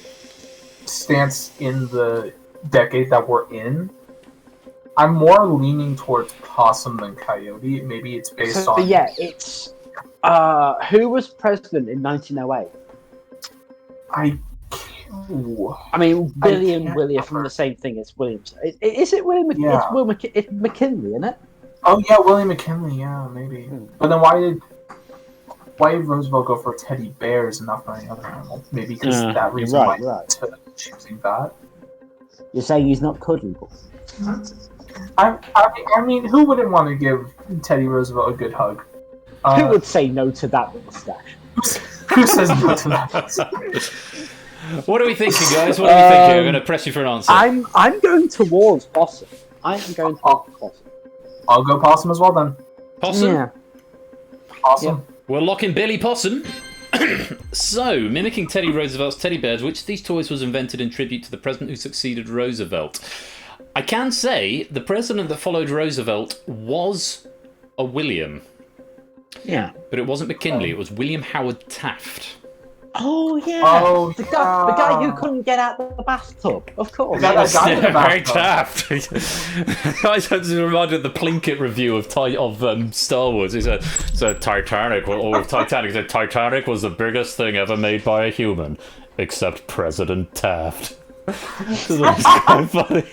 stance in the decade that we're in, I'm more leaning towards possum than coyote. Maybe it's based So, on yeah, it's who was president in 1908? I mean, Billy and can't Willie are from the same thing as Williams. Is it William? Yeah. It's Will it's McKinley, isn't it? Oh yeah, William McKinley. Yeah, maybe. But then why did Roosevelt go for teddy bears and not for any other animal? Maybe because that you're reason right, why right. to choosing that. You're saying he's not cuddly. I mean, who wouldn't want to give Teddy Roosevelt a good hug? Who would say no to that mustache? Who says no to that? What are we thinking, guys? What are we thinking? I'm going to press you for an answer. I'm going towards possum. I am going towards possum. I'll go possum as well then. Possum? Yeah. Possum. We're locking Billy Possum. So, mimicking Teddy Roosevelt's teddy bears, which of these toys was invented in tribute to the president who succeeded Roosevelt? I can say the president that followed Roosevelt was a William, Yeah. but it wasn't McKinley, it was William Howard Taft. Oh yeah. Oh, the guy who couldn't get out of the bathtub. Of course. That guy in the Very bathtub. Taft. I was reminded of the Plinkett review of Star Wars. He said, Titanic, or Titanic, he said, Titanic was the biggest thing ever made by a human, except President Taft. So that's kind of funny.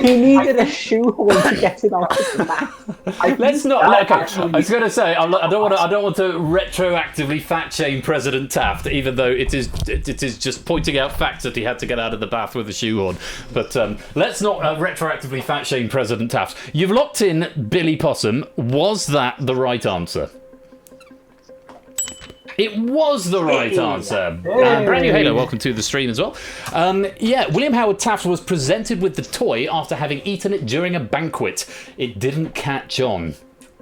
He needed a shoehorn to get it onto the bath. Let's not. Okay, actually- I was going to say I don't want to retroactively fact shame President Taft, even though it is just pointing out facts that he had to get out of the bath with a shoehorn. But let's not retroactively fact shame President Taft. You've locked in Billy Possum. Was that the right answer? It was the right answer. Brand new Halo, welcome to the stream as well. Yeah, William Howard Taft was presented with the toy after having eaten it during a banquet. It didn't catch on.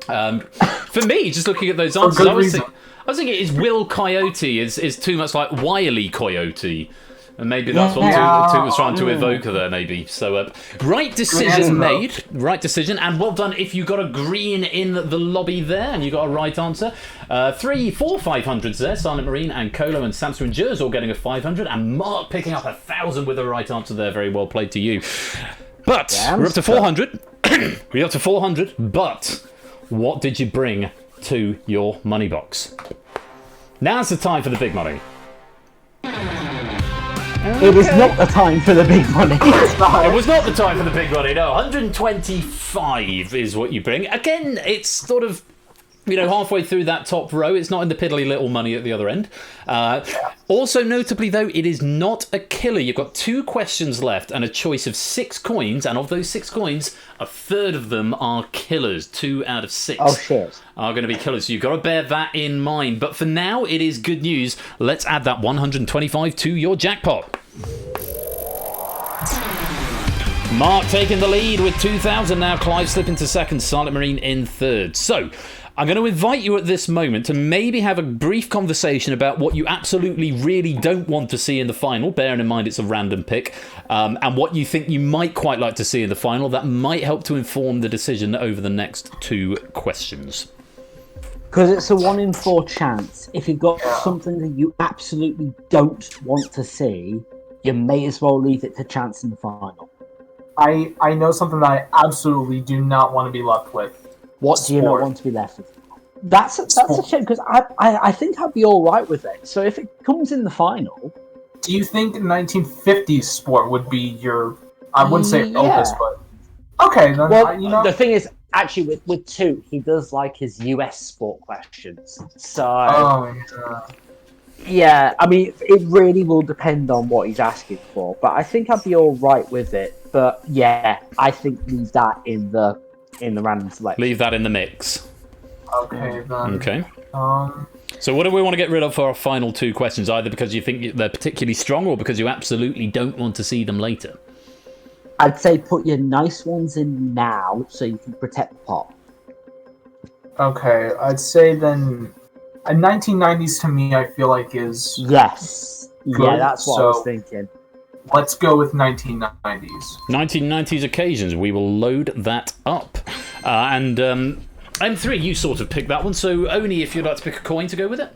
For me, just looking at those answers, I was thinking is Will Coyote is too much like Wile E. Coyote. And maybe that's what Toot was trying to evoke there, maybe. So, right decision made. Right decision. And well done if you got a green in the lobby there and you got a right answer. 3, 4 500s there. Silent Marine and Colo and Samson and Jers all getting a 500. And Mark picking up 1,000 with the right answer there. Very well played to you. But we're up to 400. We're up to 400. But what did you bring to your money box? Now's the time for the big money. It was not the time for the big money. It was not the time for the big money, no. 125 is what you bring. Again, it's sort of, halfway through that top row. It's not in the piddly little money at the other end. Also, notably, though, it is not a killer. You've got 2 questions left and a choice of 6 coins. And of those 6 coins, a third of them are killers. 2 out of 6 Oh, shit. are going to be killers. So you've got to bear that in mind. But for now, it is good news. Let's add that 125 to your jackpot. Mark taking the lead with 2,000 now. Clive slipping to second. Silent Marine in third. So I'm going to invite you at this moment to maybe have a brief conversation about what you absolutely really don't want to see in the final, bearing in mind it's a random pick, and what you think you might quite like to see in the final. That might help to inform the decision over the next 2 questions. Because it's a 1 in 4 chance. If you've got something that you absolutely don't want to see, you may as well leave it to chance in the final. I know something that I absolutely do not want to be left with. What do you not want to be left with? That's a shame, because I think I'd be all right with it. So if it comes in the final... Do you think 1950s sport would be your... I wouldn't say opus, but... Okay, then, Well, the thing is, actually, with 2, he does like his US sport questions. So... Oh, yeah. Yeah, I mean, it really will depend on what he's asking for, but I think I'd be all right with it. But yeah, I think leave that in the random selection. Leave that in the mix. Okay, then. Okay. So what do we want to get rid of for our final two questions? Either because you think they're particularly strong or because you absolutely don't want to see them later? I'd say put your nice ones in now so you can protect the pot. Okay, I'd say then... 1990s to me, I feel like is... Yes. Good, Yeah, that's what I was thinking. Let's go with 1990s. 1990s occasions. We will load that up. And M3, you sort of picked that one. So, Oni, if you'd like to pick a coin to go with it.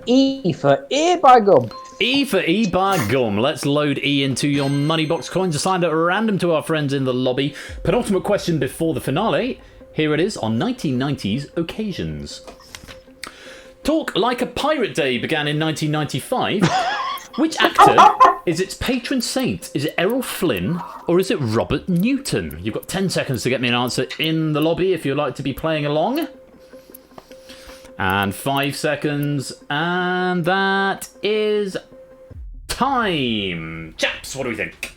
E for ear by gum. E for E bar gum. Let's load E into your Moneybox coins assigned at random to our friends in the lobby. Penultimate question before the finale. Here it is on 1990s occasions. Talk Like a Pirate Day began in 1995. Which actor is its patron saint? Is it Errol Flynn or is it Robert Newton? You've got 10 seconds to get me an answer in the lobby if you'd like to be playing along. And 5 seconds, and that is time. Chaps, what do we think?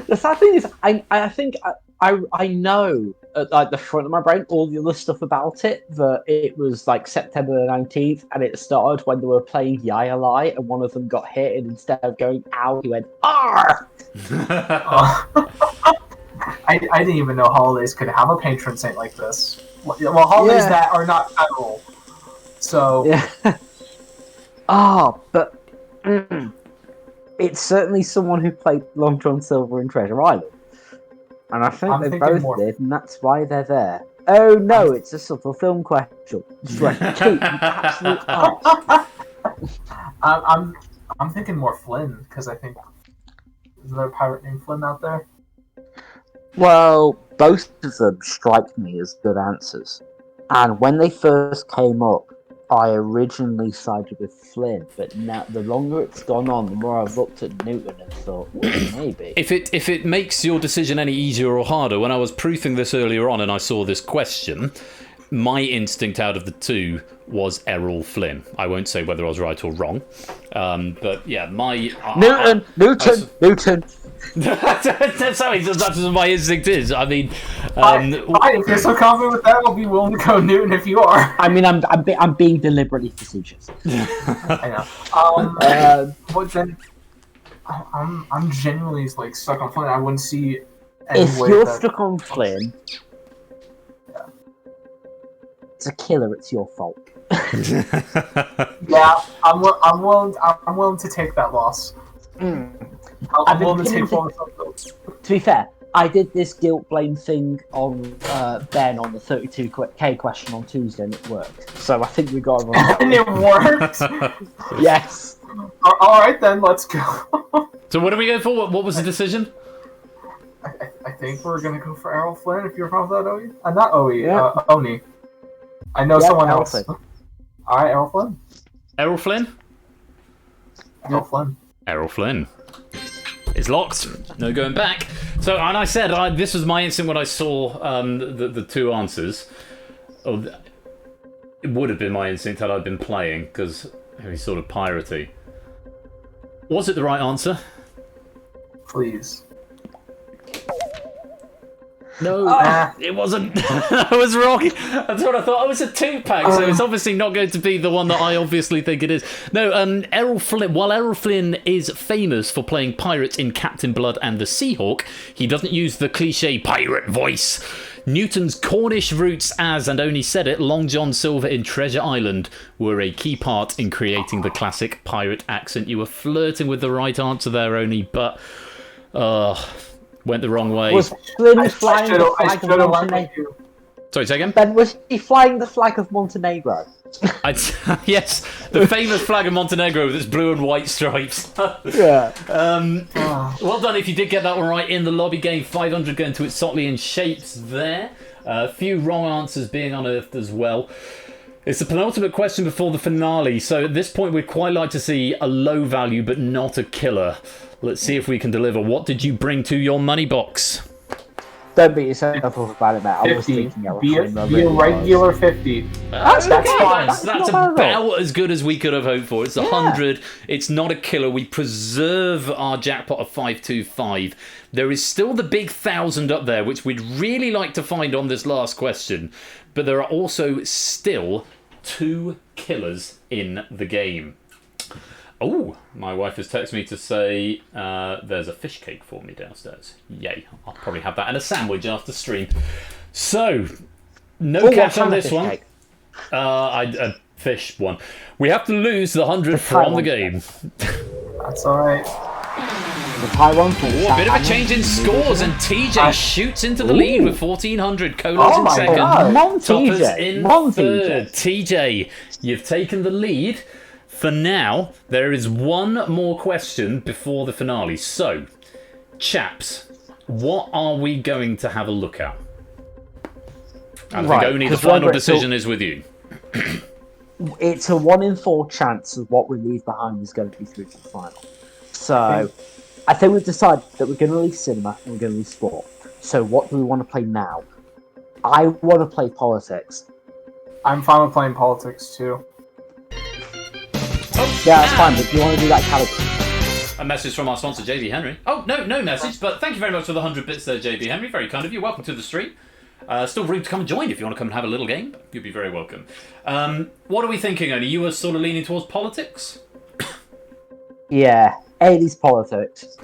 The sad thing is, I think I know at like the front of my brain all the other stuff about it. That it was like September the 19th, and it started when they were playing Yaya Lie, and one of them got hit, and instead of going ow, he went "Arr!" I didn't even know holidays could have a patron saint like this. Well, holidays that are not federal. So yeah. But it's certainly someone who played Long John Silver in Treasure Island, and I think they both did, and that's why they're there. Oh no, it's a subtle film question. Shrek 2, you absolute arse. I'm thinking more Flynn because I think is there a pirate named Flynn out there? Well, both of them strike me as good answers, and when they first came up, I originally sided with Flynn, but now the longer it's gone on, the more I've looked at Newton and thought, maybe. If it makes your decision any easier or harder, when I was proofing this earlier on and I saw this question, my instinct out of the two was Errol Flynn. I won't say whether I was right or wrong, but yeah, Newton. Sorry, that's what my instinct is. I mean, if you're so confident with that, I'll be willing to go Newton if you are. I mean, I'm being deliberately facetious. I know. But then, I'm genuinely like stuck on Flynn. I wouldn't see. If you're stuck on Flynn, it's a killer. It's your fault. Yeah, I'm willing to take that loss. I'm willing to take to be fair, I did this guilt blame thing on Ben on the 32K question on Tuesday, and it worked. So I think we got it right. And it worked. Yes. All right, then let's go. So what are we going for? What was the decision? I think we're gonna go for Errol Flynn. If you're from that Oe, not Oe, Yeah. Oni. I know someone Errol else. Flynn. All right, Errol Flynn. Errol Flynn? Errol Flynn. Errol Flynn. It's locked. No going back. So, and I said this was my instinct when I saw the two answers. Oh, it would have been my instinct had I been playing, because he's sort of piratey. Was it the right answer? Please. No, it wasn't. I was wrong. That's what I thought. Oh, it's a 2-pack, so it's obviously not going to be the one that I obviously think it is. No, Errol Flynn. While Errol Flynn is famous for playing pirates in Captain Blood and the Seahawk, he doesn't use the cliche pirate voice. Newton's Cornish roots as, and only said it, Long John Silver in Treasure Island were a key part in creating the classic pirate accent. You were flirting with the right answer there, Oni, but went the wrong way. Was Flynn flying the flag of Montenegro? Sorry, say again? Ben, was he flying the flag of Montenegro? Yes, the famous flag of Montenegro with its blue and white stripes. Yeah. Well done if you did get that one right in the lobby game. 500 going to its Sotlian shapes there. A few wrong answers being unearthed as well. It's the penultimate question before the finale, so at this point we'd quite like to see a low value but not a killer. Let's see if we can deliver. What did you bring to your money box? Don't beat yourself up about it, mate. I was 50. thinking I was Be a really regular 50. That's fine. That's not bad at all. about as good as we could have hoped for. It's 100. It's not a killer. We preserve our jackpot of 525. There is still the big 1,000 up there, which we'd really like to find on this last question. But there are also still 2 killers in the game. Oh, my wife has texted me to say there's a fish cake for me downstairs. Yay, I'll probably have that and a sandwich after stream. So, no catch on this one. A fish one. We have to lose the 100 from the game. That's alright. The Taiwan thing. A bit of a change in scores, and TJ shoots into the lead with 1,400. Colo's Oh in my second. God. Toppers TJ. in third. TJ, you've taken the lead. For now, there is one more question before the finale. So, chaps, what are we going to have a look at? I think only the final decision is with you. It's a 1 in 4 chance of what we leave behind is going to be through to the final. So, I think we've decided that we're going to leave cinema and we're going to leave sport. So, what do we want to play now? I want to play politics. I'm fine with playing politics too. Yeah, that's fine, but do you want to do that category? A message from our sponsor, JB Henry. Oh, no message, but thank you very much for the 100 bits there, JB Henry. Very kind of you. Welcome to the stream. Still room to come and join if you want to come and have a little game. You'd be very welcome. What are we thinking, Oni? You were sort of leaning towards politics? Yeah, 80s politics.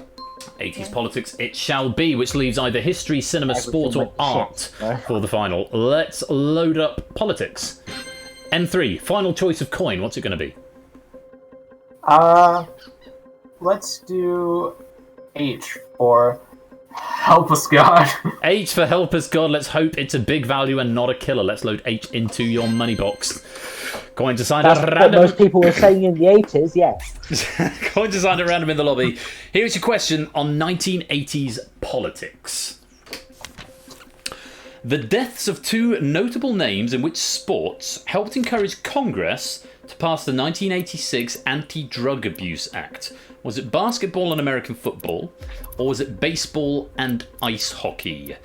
80s politics it shall be, which leaves either history, cinema, sport, or art shit. for the final. Let's load up politics. M3, final choice of coin. What's it going to be? Let's do H for help us God. H for help us God. Let's hope it's a big value and not a killer. Let's load H into your money box. Going to sign That's a what random. most people were saying in the 80s, yes. Going to sign a random in the lobby. Here's your question on 1980s politics. The deaths of 2 notable names in which sports helped encourage Congress to pass the 1986 Anti-Drug Abuse Act. Was it basketball and American football, or was it baseball and ice hockey?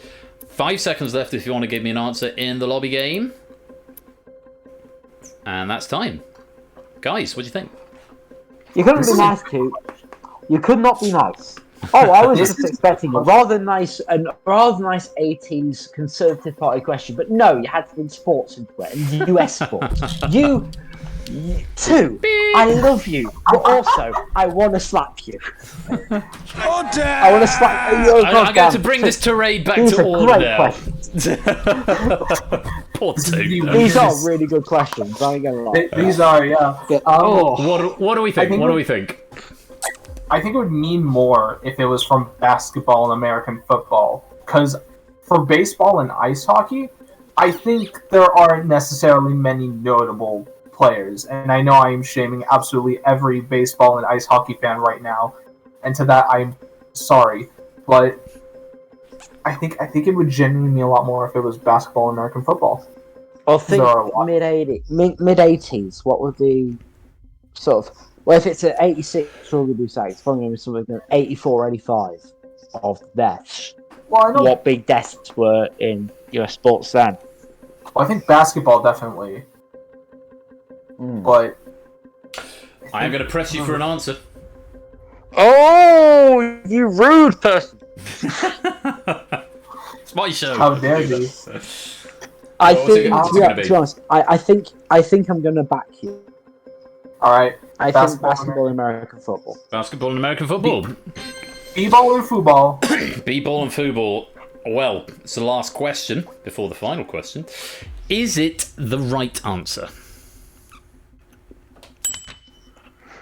5 seconds left if you want to give me an answer in the lobby game. And that's time. Guys, what do you think? You couldn't be nice to. You could not be nice. Oh, I was just expecting a rather nice 80s Conservative Party question, but no, you had to bring sports into it, and US sports. You too, I love you, but also, I want to slap you. I want to slap you. I'm going to bring this tirade back to order now. Poor Two. These are really good questions, I ain't gonna lie. These are, yeah. What do we think? What do we think? I think it would mean more if it was from basketball and American football. Because for baseball and ice hockey, I think there aren't necessarily many notable players. And I know I am shaming absolutely every baseball and ice hockey fan right now. And to that, I'm sorry. But I think it would genuinely mean a lot more if it was basketball and American football. Well, think mid-80s. What would the sort of... Well, if it's at 86, probably be saying it's probably going to be something like 84, 85 of deaths. Well, I know. What big deaths were in US sports then? Well, I think basketball definitely. But I am going to press you for an answer. Oh, you rude person! It's my show. how dare you? I What's it think, gonna- what's it gonna be? to be honest, I think I'm going to back you. All right. I think basketball and American football. Basketball and American football. B-ball and football. B-ball and football. Well, it's the last question before the final question. Is it the right answer?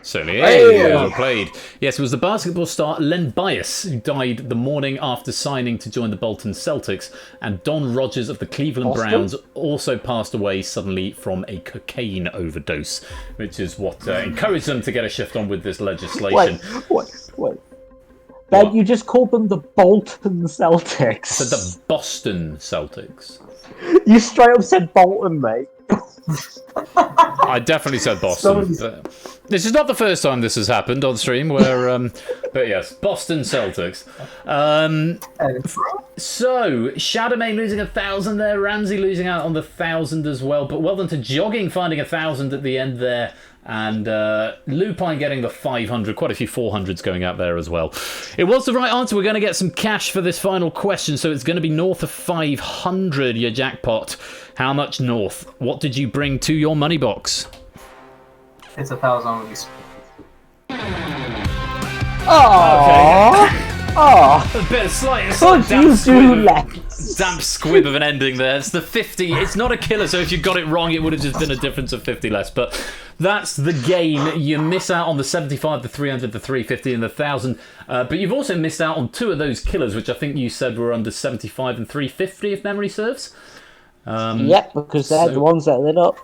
Certainly well played. Yes, it was the basketball star Len Bias who died the morning after signing to join the Bolton Celtics, and Don Rogers of the Cleveland Browns also passed away suddenly from a cocaine overdose, which is what encouraged them to get a shift on with this legislation. Wait. Ben, you just called them the Bolton Celtics. So the Boston Celtics. You straight up said Bolton, mate. I definitely said Boston. But this is not the first time this has happened on stream where, but yes, Boston Celtics. So, Shadowmane losing 1,000 there, Ramsey losing out on the 1,000 as well, but well done to Jogging finding 1,000 at the end there, and Lupine getting the 500, quite a few 400s going out there as well. It was the right answer. We're going to get some cash for this final question, so it's going to be north of 500, your jackpot. How much north? What did you bring to your money box? It's 1,000 rupees. Oh, Okay. oh! A bit of slight Could you do less? damp squib of an ending there. It's the 50. It's not a killer, so if you got it wrong, it would have just been a difference of 50 less. But that's the game. You miss out on the 75, the 300, the 350, and the 1,000. But you've also missed out on 2 of those killers, which I think you said were under 75 and 350, if memory serves. Yep, because they're the ones that lit up.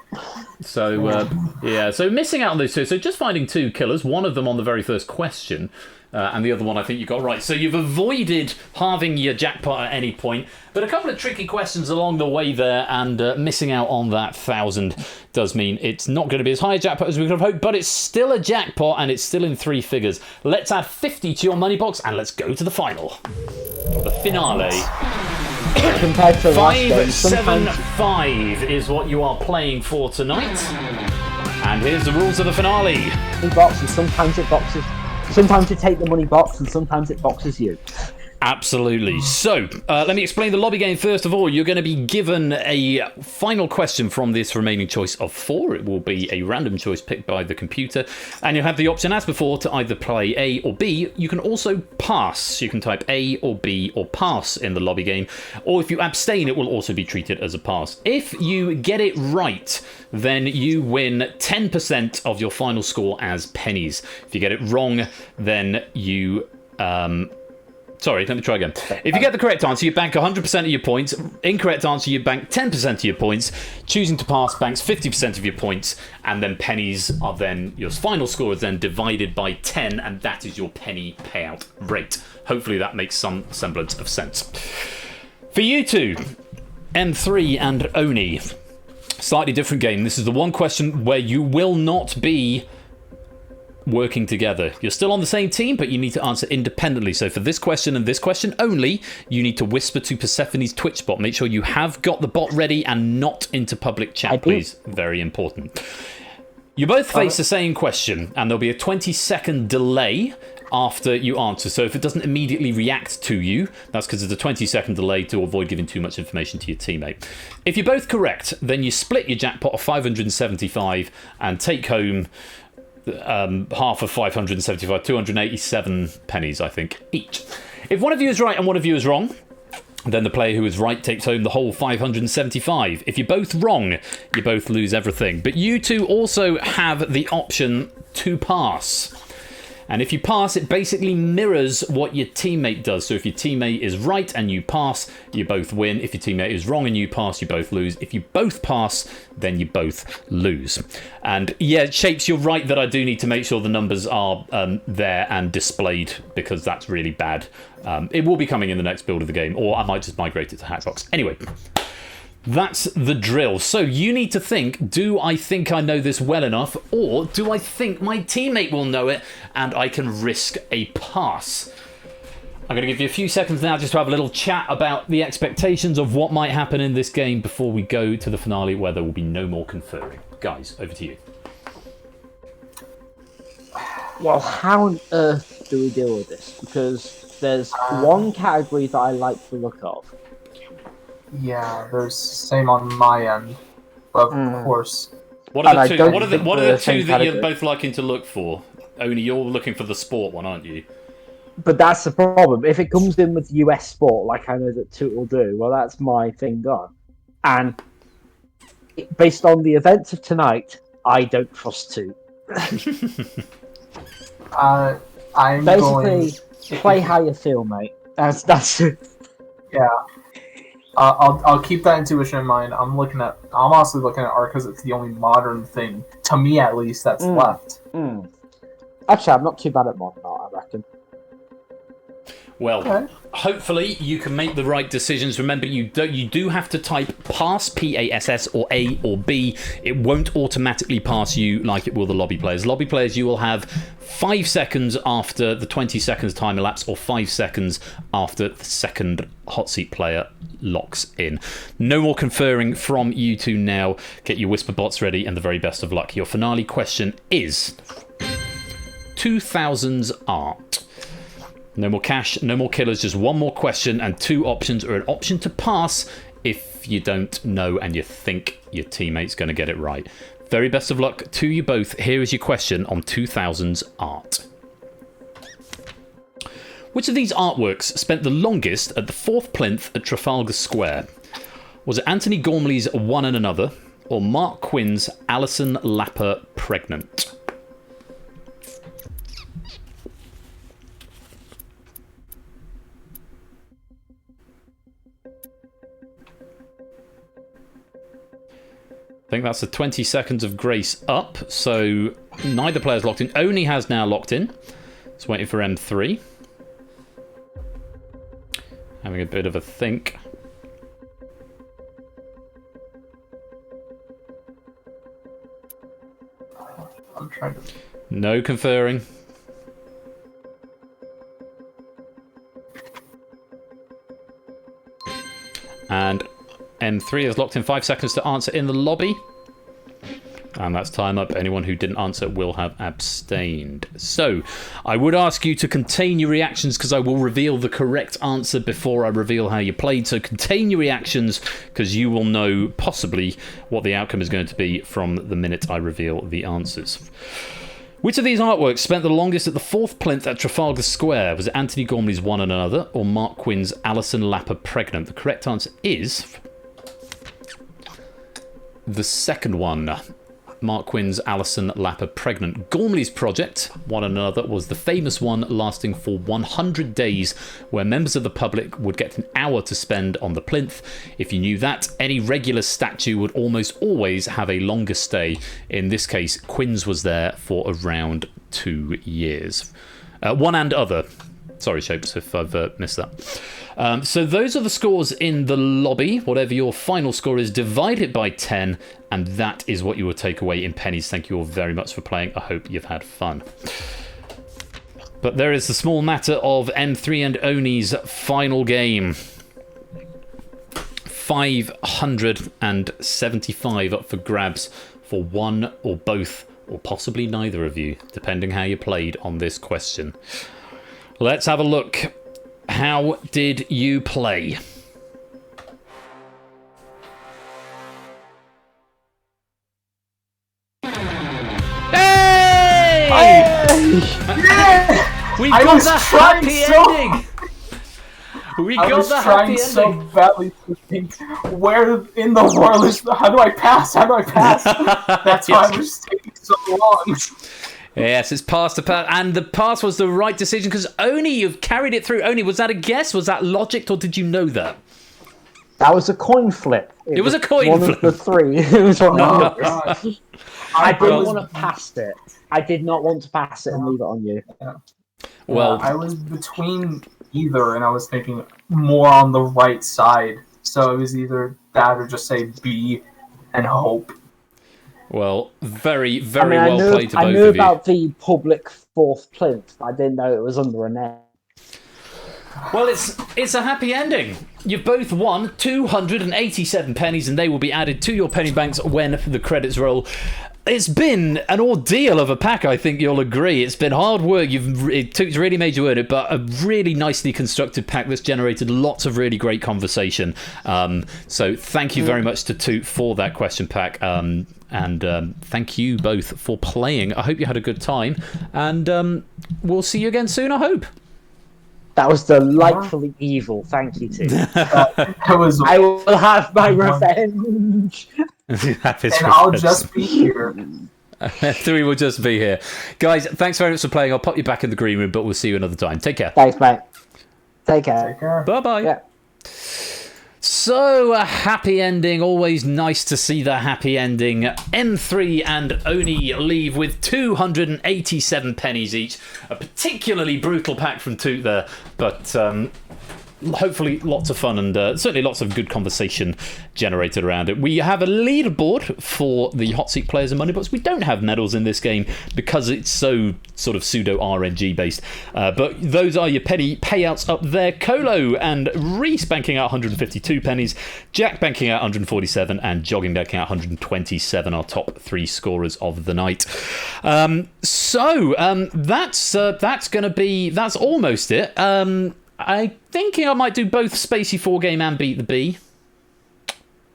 So, so missing out on those 2. So just finding 2 killers, one of them on the very first question, and the other one I think you got right. So you've avoided halving your jackpot at any point, but a couple of tricky questions along the way there, and missing out on that 1,000 does mean it's not going to be as high a jackpot as we could have hoped, but it's still a jackpot, and it's still in 3 figures. Let's add 50 to your money box, and let's go to the final. The finale. Compared to last game, 575 is what you are playing for tonight. And here's the rules of the finale. Box, and sometimes it boxes. Sometimes you take the money box, and sometimes it boxes you. Absolutely. So, let me explain the lobby game first of all. You're going to be given a final question from this remaining choice of 4. It will be a random choice picked by the computer, and you'll have the option, as before, to either play A or B. You can also pass. You can type A or B or pass in the lobby game, or if you abstain, it will also be treated as a pass. If you get it right, then you win 10% of your final score as pennies. If you get it wrong, then you... Sorry, let me try again. If you get the correct answer, you bank 100% of your points. Incorrect answer, you bank 10% of your points. Choosing to pass banks 50% of your points. And then pennies are then, your final score is then divided by 10, and that is your penny payout rate. Hopefully that makes some semblance of sense. For you two, M3 and Oni, slightly different game. This is the one question where you will not be working together. You're still on the same team, but you need to answer independently. So for this question and this question only, you need to whisper to Persephone's Twitch bot. Make sure you have got the bot ready and not into public chat, please. Very important. You both face the same question, and there'll be a 20-second delay after you answer. So if it doesn't immediately react to you, that's because there's a 20-second delay to avoid giving too much information to your teammate. If you're both correct, then you split your jackpot of 575 and take home half of 575, 287 pennies, I think, each. If one of you is right and one of you is wrong, then the player who is right takes home the whole 575. If you're both wrong, you both lose everything. But you two also have the option to pass. And if you pass, it basically mirrors what your teammate does. So if your teammate is right and you pass, you both win. If your teammate is wrong and you pass, you both lose. If you both pass, then you both lose. And yeah, Shapes, you're right that I do need to make sure the numbers are there and displayed, because that's really bad. It will be coming in the next build of the game, or I might just migrate it to Hatchbox. Anyway, that's the drill. So you need to think, do I think I know this well enough, or do I think my teammate will know it and I can risk a pass? I'm going to give you a few seconds now just to have a little chat about the expectations of what might happen in this game before we go to the finale, where there will be no more conferring. Guys, over to you. Well, how on earth do we deal with this? Because there's one category that I like the look of. Yeah, there's same on my end, of course. What are the two? What are the two that category. you're both liking to look for? Only you're looking for the sport one, aren't you? But that's the problem. If it comes in with US sport, like I know that Toot will do, well, that's my thing gone. And based on the events of tonight, I don't trust Toot. I'm basically play how you feel, mate. That's it. Yeah. I'll keep that intuition in mind. I'm honestly looking at art because it's the only modern thing, to me at least, that's left. Actually, I'm not too bad at modern art, I reckon. Well, hopefully you can make the right decisions. Remember, you do have to type pass, P-A-S-S, or A or B. It won't automatically pass you like it will the lobby players. Lobby players, you will have 5 seconds after the 20 seconds time elapse, or 5 seconds after the second hot seat player locks in. No more conferring from you two now. Get your whisper bots ready, and the very best of luck. Your finale question is 2000s art. No more cash, no more killers, just one more question and 2 options, or an option to pass if you don't know and you think your teammate's going to get it right. Very best of luck to you both. Here is your question on 2000s art. Which of these artworks spent the longest at the 4th plinth at Trafalgar Square? Was it Anthony Gormley's One and Another, or Mark Quinn's Alison Lapper Pregnant? I think that's the 20 seconds of grace up, so neither player's locked in. Oni has now locked in. It's waiting for M3. Having a bit of a think. I'm trying to... No conferring. And M3 has locked in 5 seconds to answer in the lobby. And that's time up. Anyone who didn't answer will have abstained. So, I would ask you to contain your reactions, because I will reveal the correct answer before I reveal how you played. So contain your reactions, because you will know possibly what the outcome is going to be from the minute I reveal the answers. Which of these artworks spent the longest at the 4th plinth at Trafalgar Square? Was it Anthony Gormley's One and Another, or Mark Quinn's Alison Lapper Pregnant? The correct answer is the second one. Mark Quinn's Alison Lapper Pregnant. Gormley's project, One and Another, was the famous one lasting for 100 days, where members of the public would get an hour to spend on the plinth. If you knew that, any regular statue would almost always have a longer stay. In this case, Quinn's was there for around 2 years. One and Other. Sorry, Shapes, if I've missed that. So those are the scores in the lobby. Whatever your final score is, divide it by 10, and that is what you will take away in pennies. Thank you all very much for playing. I hope you've had fun. But there is the small matter of M3 and Oni's final game. 575 up for grabs for one or both, or possibly neither of you, depending how you played on this question. Let's have a look. How did you play? Hey! Yeah! We I got was the trying happy so- ending! We I got was the trying happy so ending! badly to think, where in the world is... How do I pass? How do I pass? That's why Yes. it was taking so long. Yes, it's pass to pass, and the pass was the right decision, because Oni, you've carried it through. Oni, was that a guess? Was that logic, or did you know that? That was a coin flip. It was a coin one flip. Of the 3. It was one Oh, of the gosh. I didn't was- want to pass it. I did not want to pass it and leave it on you. Well, I was between either, and I was thinking more on the right side. So it was either that or just say B and hope. well, very, very I well knew, played to I both knew of you. about the public 4th plinth, but I didn't know it was under a net. Well, it's a happy ending. You've both won 287 pennies, and they will be added to your penny banks when the credits roll. It's been an ordeal of a pack, I think you'll agree. It's been hard work. It's really made you earn it, but a really nicely constructed pack that's generated lots of really great conversation. So thank you very much to Toot for that question pack. And thank you both for playing. I hope you had a good time, and we'll see you again soon, I hope. That was delightfully evil. Thank you, Tim. It was, I will have my revenge. and I'll just be here. 3 will just be here. Guys, thanks very much for playing. I'll pop you back in the green room, but we'll see you another time. Take care. Thanks, mate. Take care. Take care. Bye-bye. Yeah. So, a happy ending. Always nice to see the happy ending. M3 and Oni leave with 287 pennies each. A particularly brutal pack from Toot there, but hopefully lots of fun and certainly lots of good conversation generated around it. We have a leaderboard for the hot seat players in Moneybox. We don't have medals in this game because it's so sort of pseudo RNG based, but those are your penny payouts up there. Colo and Reese banking out 152 pennies, Jack banking out 147, and Jogging banking out 127, our top 3 scorers of the night. That's almost it. I'm thinking I might do both Spacey 4 game and Beat the Bee.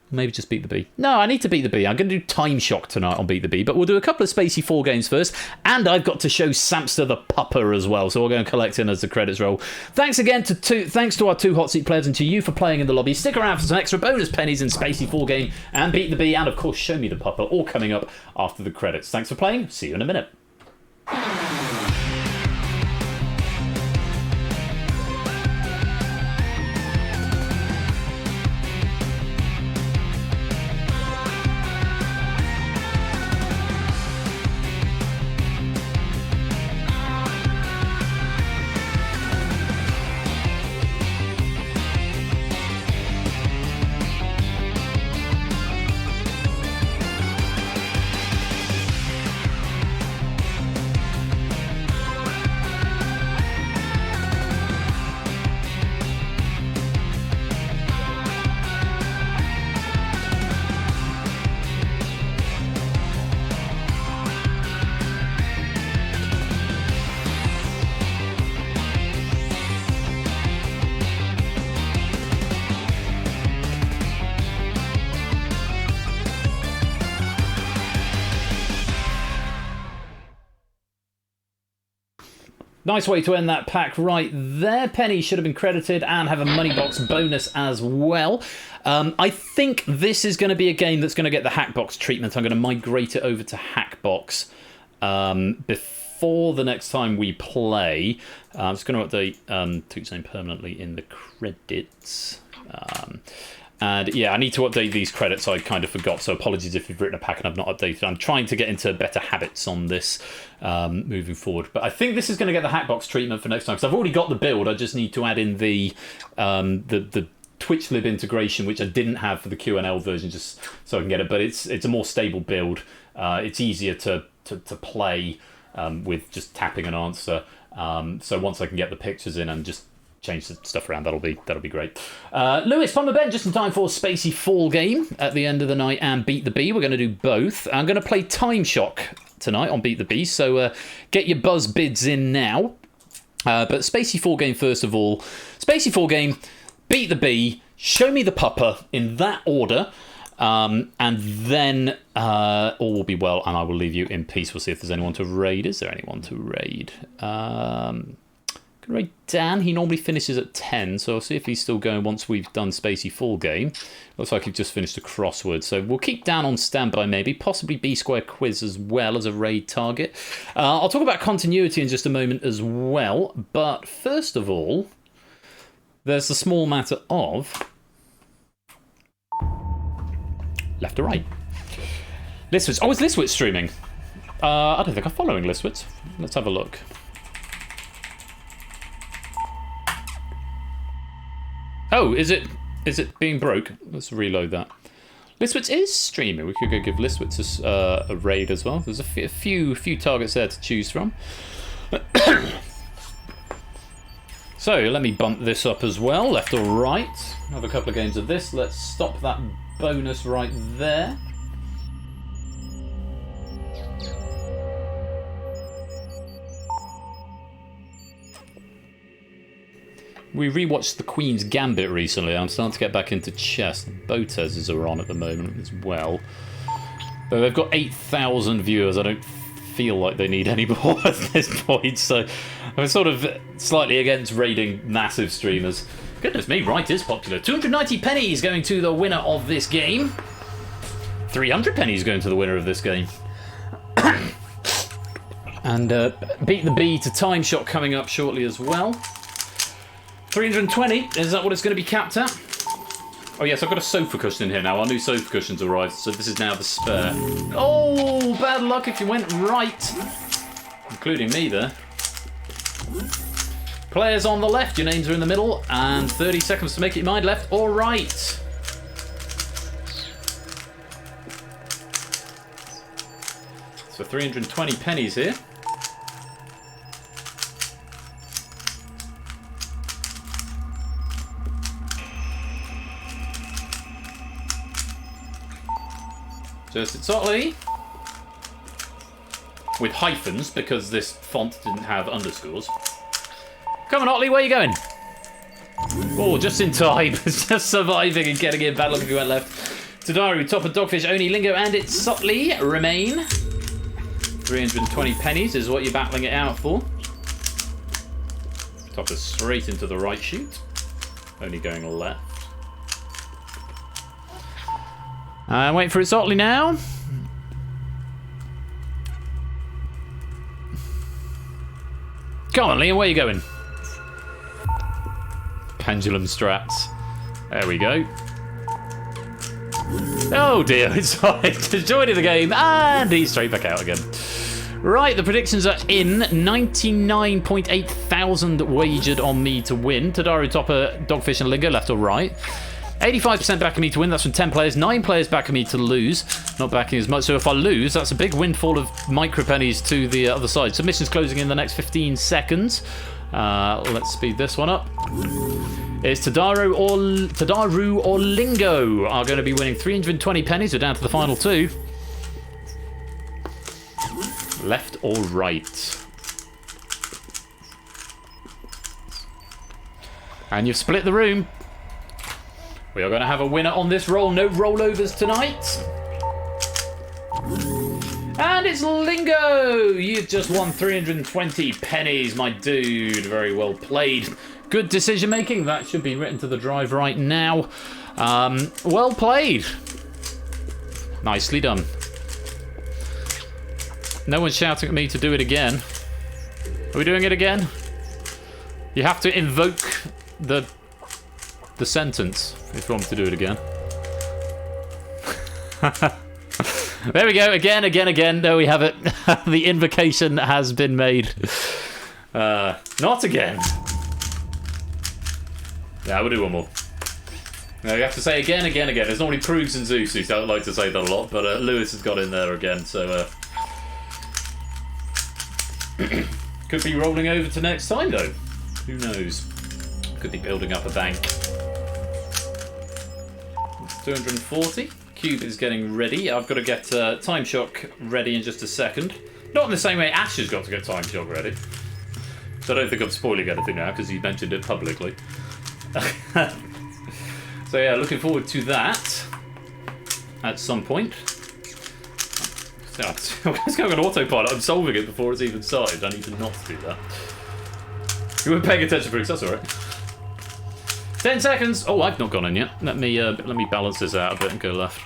Maybe just Beat the Bee. No, I need to Beat the Bee. I'm going to do Time Shock tonight on Beat the Bee, but we'll do a couple of Spacey 4 games first, and I've got to show Samster the Pupper as well, so we're going to collect in as the credits roll. Thanks again thanks to our 2 hot seat players and to you for playing in the lobby. Stick around for some extra bonus pennies in Spacey 4 game and Beat the Bee, and of course Show Me the Pupper, all coming up after the credits. Thanks for playing. See you in a minute. Nice way to end that pack right there. Penny should have been credited and have a Moneybox bonus as well. I think this is going to be a game that's going to get the Hackbox treatment. I'm going to migrate it over to Hackbox before the next time we play. I'm just going to update Toot Zone permanently in the credits. And yeah, I need to update these credits. I kind of forgot, so apologies if you've written a pack and I've not updated. I'm trying to get into better habits on this moving forward. But I think this is going to get the Hackbox treatment for next time, because I've already got the build. I just need to add in the TwitchLib integration, which I didn't have for the QNL version, just so I can get it. But it's a more stable build. It's easier to play with just tapping an answer. So once I can get the pictures in and just change the stuff around, that'll be great. Lewis, Palmer Ben, just in time for Spacey Fall game at the end of the night and Beat the Bee. We're going to do both. I'm going to play Time Shock tonight on Beat the Bee, so get your buzz bids in now. But Spacey Fall game first of all. Spacey Fall game, Beat the Bee, Show Me the Pupper in that order. And then all will be well, and I will leave you in peace. We'll see if there's anyone to raid. Is there anyone to raid? Raid Dan. He normally finishes at 10, so I'll see if he's still going once we've done Spacey Fall game. Looks like he's just finished a crossword, so we'll keep Dan on standby maybe, possibly B-Square Quiz as well as a raid target. I'll talk about continuity in just a moment as well, but first of all, there's the small matter of left or right. Listwitz. Oh, is Listwitz streaming? I don't think I'm following Listwitz. Let's have a look. Oh, is it being broke? Let's reload that. Listwitz is streaming. We could go give Listwitz a raid as well. There's a few targets there to choose from. So let me bump this up as well, left or right. Have a couple of games of this. Let's stop that bonus right there. We rewatched The Queen's Gambit recently. I'm starting to get back into chess. Botez's are on at the moment as well. But they've got 8,000 viewers. I don't feel like they need any more at this point. So I'm sort of slightly against raiding massive streamers. Goodness me, right is popular. 290 pennies going to the winner of this game. 300 pennies going to the winner of this game. And Beat the Bee to Time Shot coming up shortly as well. 320, is that what it's going to be capped at? Oh yes, I've got a sofa cushion in here now. Our new sofa cushion's arrived, so this is now the spare. Oh, bad luck if you went right. Including me there. Players on the left, your names are in the middle, and 30 seconds to make it your mind, left or right. So 320 pennies here. Just it's Otley. With hyphens, because this font didn't have underscores. Come on, Otley, where are you going? Oh, just in time. Just surviving and getting in. Bad luck if you went left. Tadaru, Topper, Dogfish, Oni, Lingo, and it's Sotley remain. 320 pennies is what you're battling it out for. Topper straight into the right chute. Only going left. Wait for it, Sotley now. Come on, Liam, where are you going? Pendulum strats. There we go. Oh dear, it's right. Just joining the game, and he's straight back out again. Right, the predictions are in. 99.8 thousand wagered on me to win. Tadaru, Topper, Dogfish, and Lingo, left or right. 85% backing me to win. That's from 10 players. 9 players backing me to lose. Not backing as much. So if I lose, that's a big windfall of micro pennies to the other side. Submissions closing in the next 15 seconds. Let's speed this one up. It's Tadaru or Lingo are going to be winning 320 pennies. We're down to the final 2. Left or right? And you've split the room. We are going to have a winner on this roll. No rollovers tonight. And it's Lingo! You've just won 320 pennies, my dude. Very well played. Good decision making. That should be written to the drive right now. Well played. Nicely done. No one's shouting at me to do it again. Are we doing it again? You have to invoke the sentence if you want me to do it again. There we go. Again. There we have it. The invocation has been made. Not again. Yeah, we'll do one more. No, you have to say again. There's normally Prugs and Zeus who don't like to say that a lot, but Lewis has got in there again, so... Could be rolling over to next time, though. Who knows? Could be building up a bank. 240. Cube is getting ready. I've got to get Time Shock ready in just a second. Not in the same way Ash has got to get Time Shock ready. So I don't think I'm spoiling anything now because he mentioned it publicly. So yeah, looking forward to that at some point. It's going on autopilot. I'm solving it before it's even started. I need to not do that. You weren't paying attention, Bruce. That's all right. 10 seconds. Oh, I've not gone in yet. Let me balance this out a bit and go left.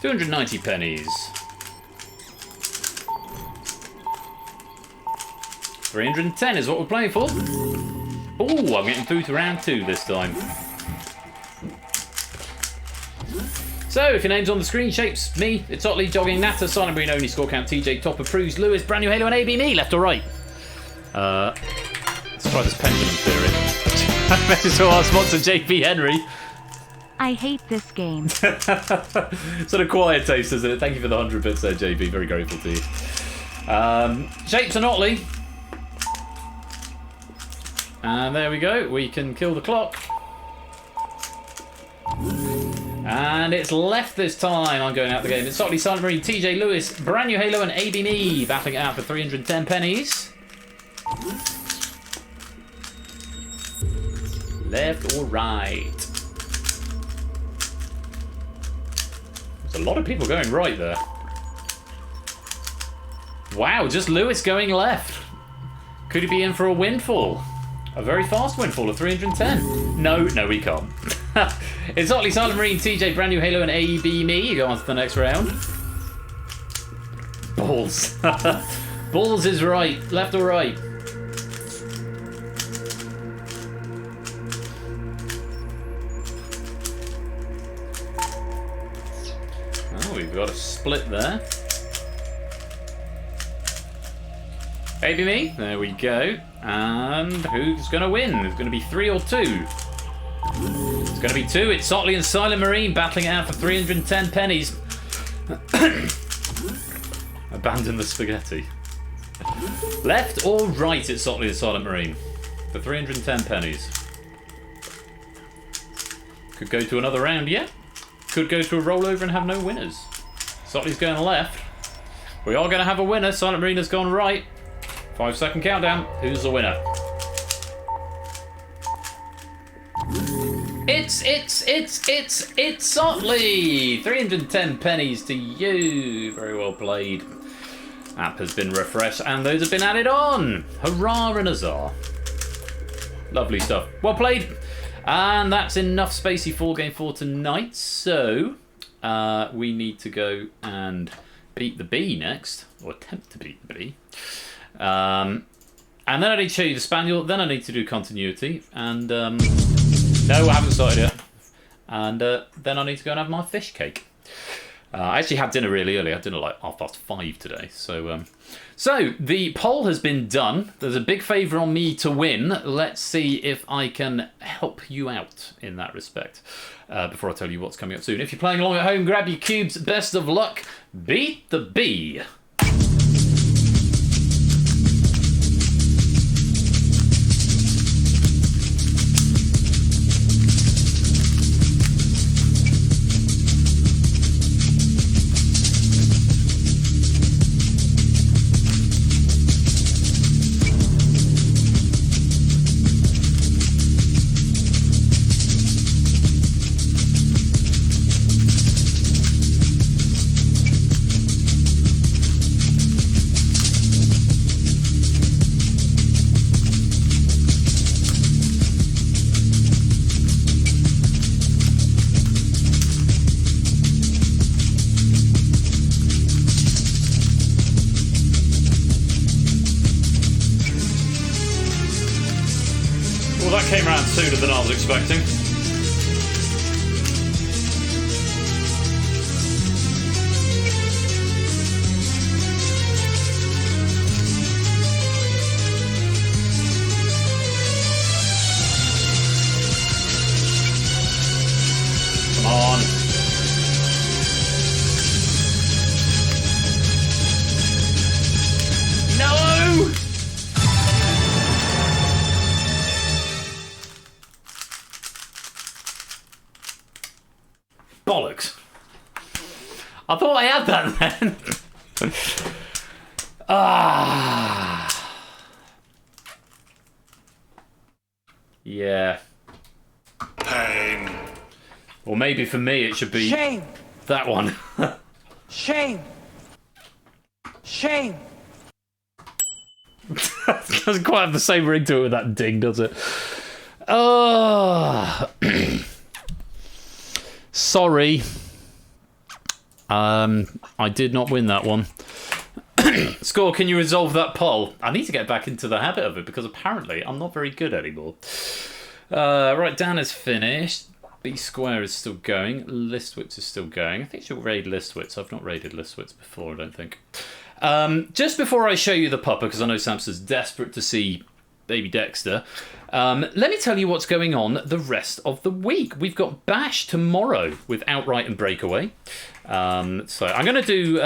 290 pennies. 310 is what we're playing for. Oh, I'm getting through to round 2 this time. So, if your name's on the screen, Shapes, me, it's Otley, Jogging, Natter, Silent Marine, Only, Score Count, TJ, Topper, Prues, Lewis, Brand New Halo, and AB Me, left or right? Let's try this pendulum theory. Message to our sponsor, JP Henry. I hate this game. Sort of quiet taste, isn't it? Thank you for the 100 bits there, JP. Very grateful to you. Shapes and Otley. And there we go. We can kill the clock. And it's left this time. I'm going out the game. It's Otley, Silent Marine, TJ Lewis, Brand New Halo, and AB Me battling it out for 310 pennies. Left or right? There's a lot of people going right there. Wow, just Lewis going left. Could he be in for a windfall? A very fast windfall of 310. No, we can't. It's Otley, Silent Marine, TJ, Brand New Halo, and AB Me. You go on to the next round. Balls. Balls is right. Left or right? we've got a split there. Baby me, there we go. And who's going to win? It's going to be 3 or 2. It's going to be 2. It's Sotley and Silent Marine battling it out for 310 pennies. Abandon the spaghetti. Left or right, it's Sotley and Silent Marine for 310 pennies. Could go to another round yet. Could go to a rollover and have no winners. Sotley's going left. We are going to have a winner. Silent Marine has gone right. 5-second countdown. Who's the winner? It's Sotley! 310 pennies to you. Very well played. App has been refreshed and those have been added on. Hurrah and huzzah. Lovely stuff. Well played. And that's enough Spacey 4 game 4 tonight. So we need to go and beat the bee next, or attempt to beat the bee. And then I need to show you the Spaniel, then I need to do continuity, and no, I haven't started yet. And then I need to go and have my fish cake. I actually had dinner really early. I had dinner like 5:30 today. So the poll has been done. There's a big favour on me to win. Let's see if I can help you out in that respect. Before I tell you what's coming up soon. If you're playing along at home, grab your cubes. Best of luck. Beat the bee. Came around sooner than I was expecting. Come on. No! Bollocks. I thought I had that then. Yeah. Pain. Or maybe for me it should be Shame. that one. Shame. Shame. Doesn't quite have the same ring to it with that ding, does it? Oh. Sorry. I did not win that one. Score, can you resolve that poll? I need to get back into the habit of it because apparently I'm not very good anymore. Right, Dan is finished. B Square is still going. Listwitz is still going. I think she'll raid Listwitz. I've not raided Listwitz before, I don't think. Just before I show you the pupper, because I know Samson's desperate to see baby Dexter, let me tell you what's going on the rest of the week. We've got Bash tomorrow with Outright and Breakaway. So I'm going to do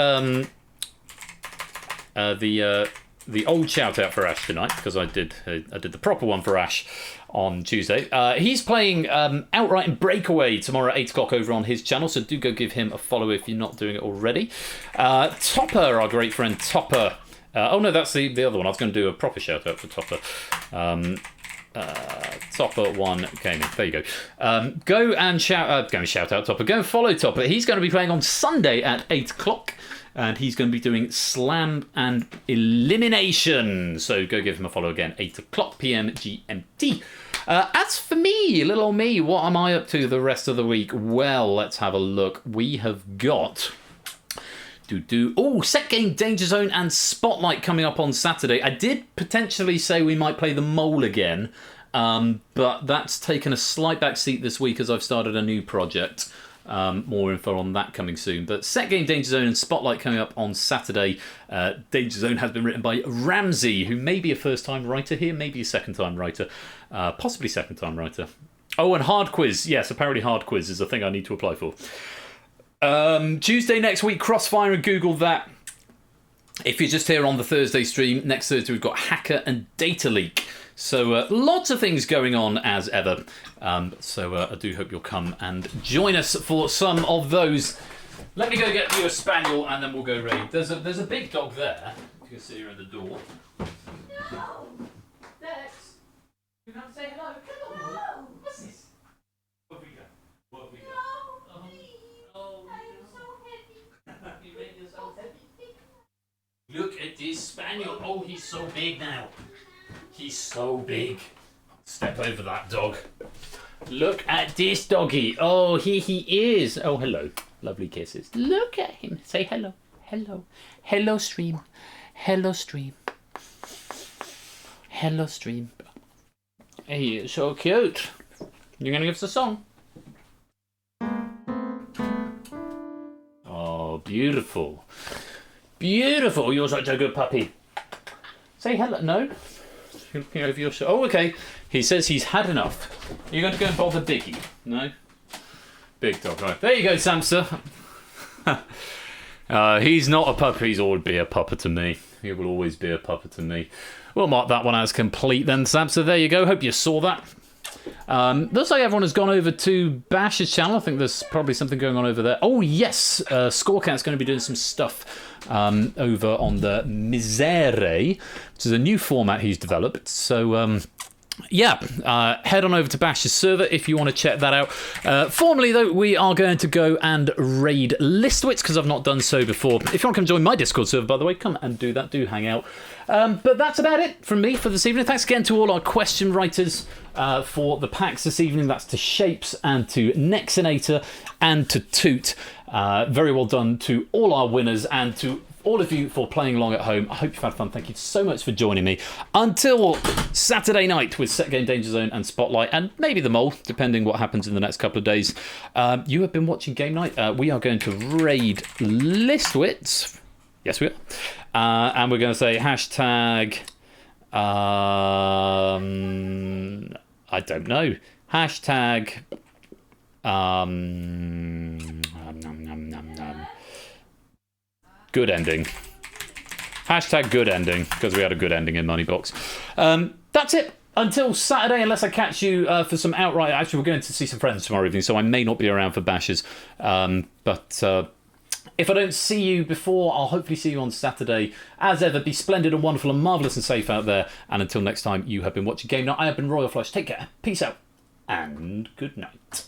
the old shout out for Ash tonight because I did the proper one for Ash on Tuesday. He's playing Outright and Breakaway tomorrow at 8 o'clock over on his channel, so do go give him a follow if you're not doing it already. Topper, our great friend Topper. Oh no, that's the other one. I was going to do a proper shout out for Topper. Topper one gaming. There you go. Go and shout out Topper. Go and follow Topper. He's going to be playing on Sunday at 8 o'clock. And he's going to be doing Slam and Elimination. So go give him a follow again, 8 o'clock p.m. GMT. As for me, little old me, what am I up to the rest of the week? Well, let's have a look. We have got... Set Game, Danger Zone and Spotlight coming up on Saturday. I did potentially say we might play the Mole again, but that's taken a slight back seat this week as I've started a new project. More info on that coming soon. But Set Game Danger Zone and Spotlight coming up on Saturday. Danger Zone has been written by Ramsey, who may be a first-time writer here, maybe a second-time writer, possibly second-time writer. Oh, and Hard Quiz. Yes, apparently Hard Quiz is a thing I need to apply for. Tuesday next week, Crossfire, and Google that. If you're just here on the Thursday stream, next Thursday we've got Hacker and Data Leak. So lots of things going on as ever. So I do hope you'll come and join us for some of those. Let me go get you a spaniel and then we'll go raid. There's a big dog there. You can see her in the door. No! Dex! You come say hello. Come on. No! What's this? What have we got? What have we got? No! Oh, I'm so heavy. You made yourself heavy. Look at this spaniel. Oh, he's so big now. He's so big. Step over that dog. Look at this doggy. Oh, here he is. Oh, hello. Lovely kisses. Look at him. Say hello. Hello. Hello, stream. Hello, stream. Hello, stream. He is so cute. You're going to give us a song? Oh, beautiful. Beautiful. You're such a good puppy. Say hello. No? Looking over your shoulder. Oh, okay. He says he's had enough. You're going to go and bother Biggie? No? Big dog, right. There you go, Samsa. He's not a puppy. He's always be a pupper to me. He will always be a pupper to me. We'll mark that one as complete then, Samsa. There you go. Hope you saw that. Looks like everyone has gone over to Bash's channel. I think there's probably something going on over there. Oh, yes. Scorecat's going to be doing some stuff over on the Misere, which is a new format he's developed. So, head on over to Bash's server if you want to check that out. Formally, though, we are going to go and raid Listwitz because I've not done so before. If you want to come join my Discord server, by the way, come and do that. Do hang out. But that's about it from me for this evening. Thanks again to all our question writers for the packs this evening. That's to Shapes and to Nexinator and to Toot. Very well done to all our winners and to all of you for playing along at home. I hope you've had fun. Thank you so much for joining me. Until Saturday night with Set Game Danger Zone and Spotlight, and maybe the Mole, depending what happens in the next couple of days. You have been watching Game Night. We are going to raid Listwitz. Yes, we are. And we're going to say hashtag... I don't know. Hashtag... Good ending. Hashtag good ending, because we had a good ending in Moneybox. That's it. Until Saturday, unless I catch you for some outright... Actually, we're going to see some friends tomorrow evening, so I may not be around for bashes. But if I don't see you before, I'll hopefully see you on Saturday. As ever, be splendid and wonderful and marvellous and safe out there. And until next time, you have been watching Game Night. I have been Royal Flush. Take care. Peace out. And good night.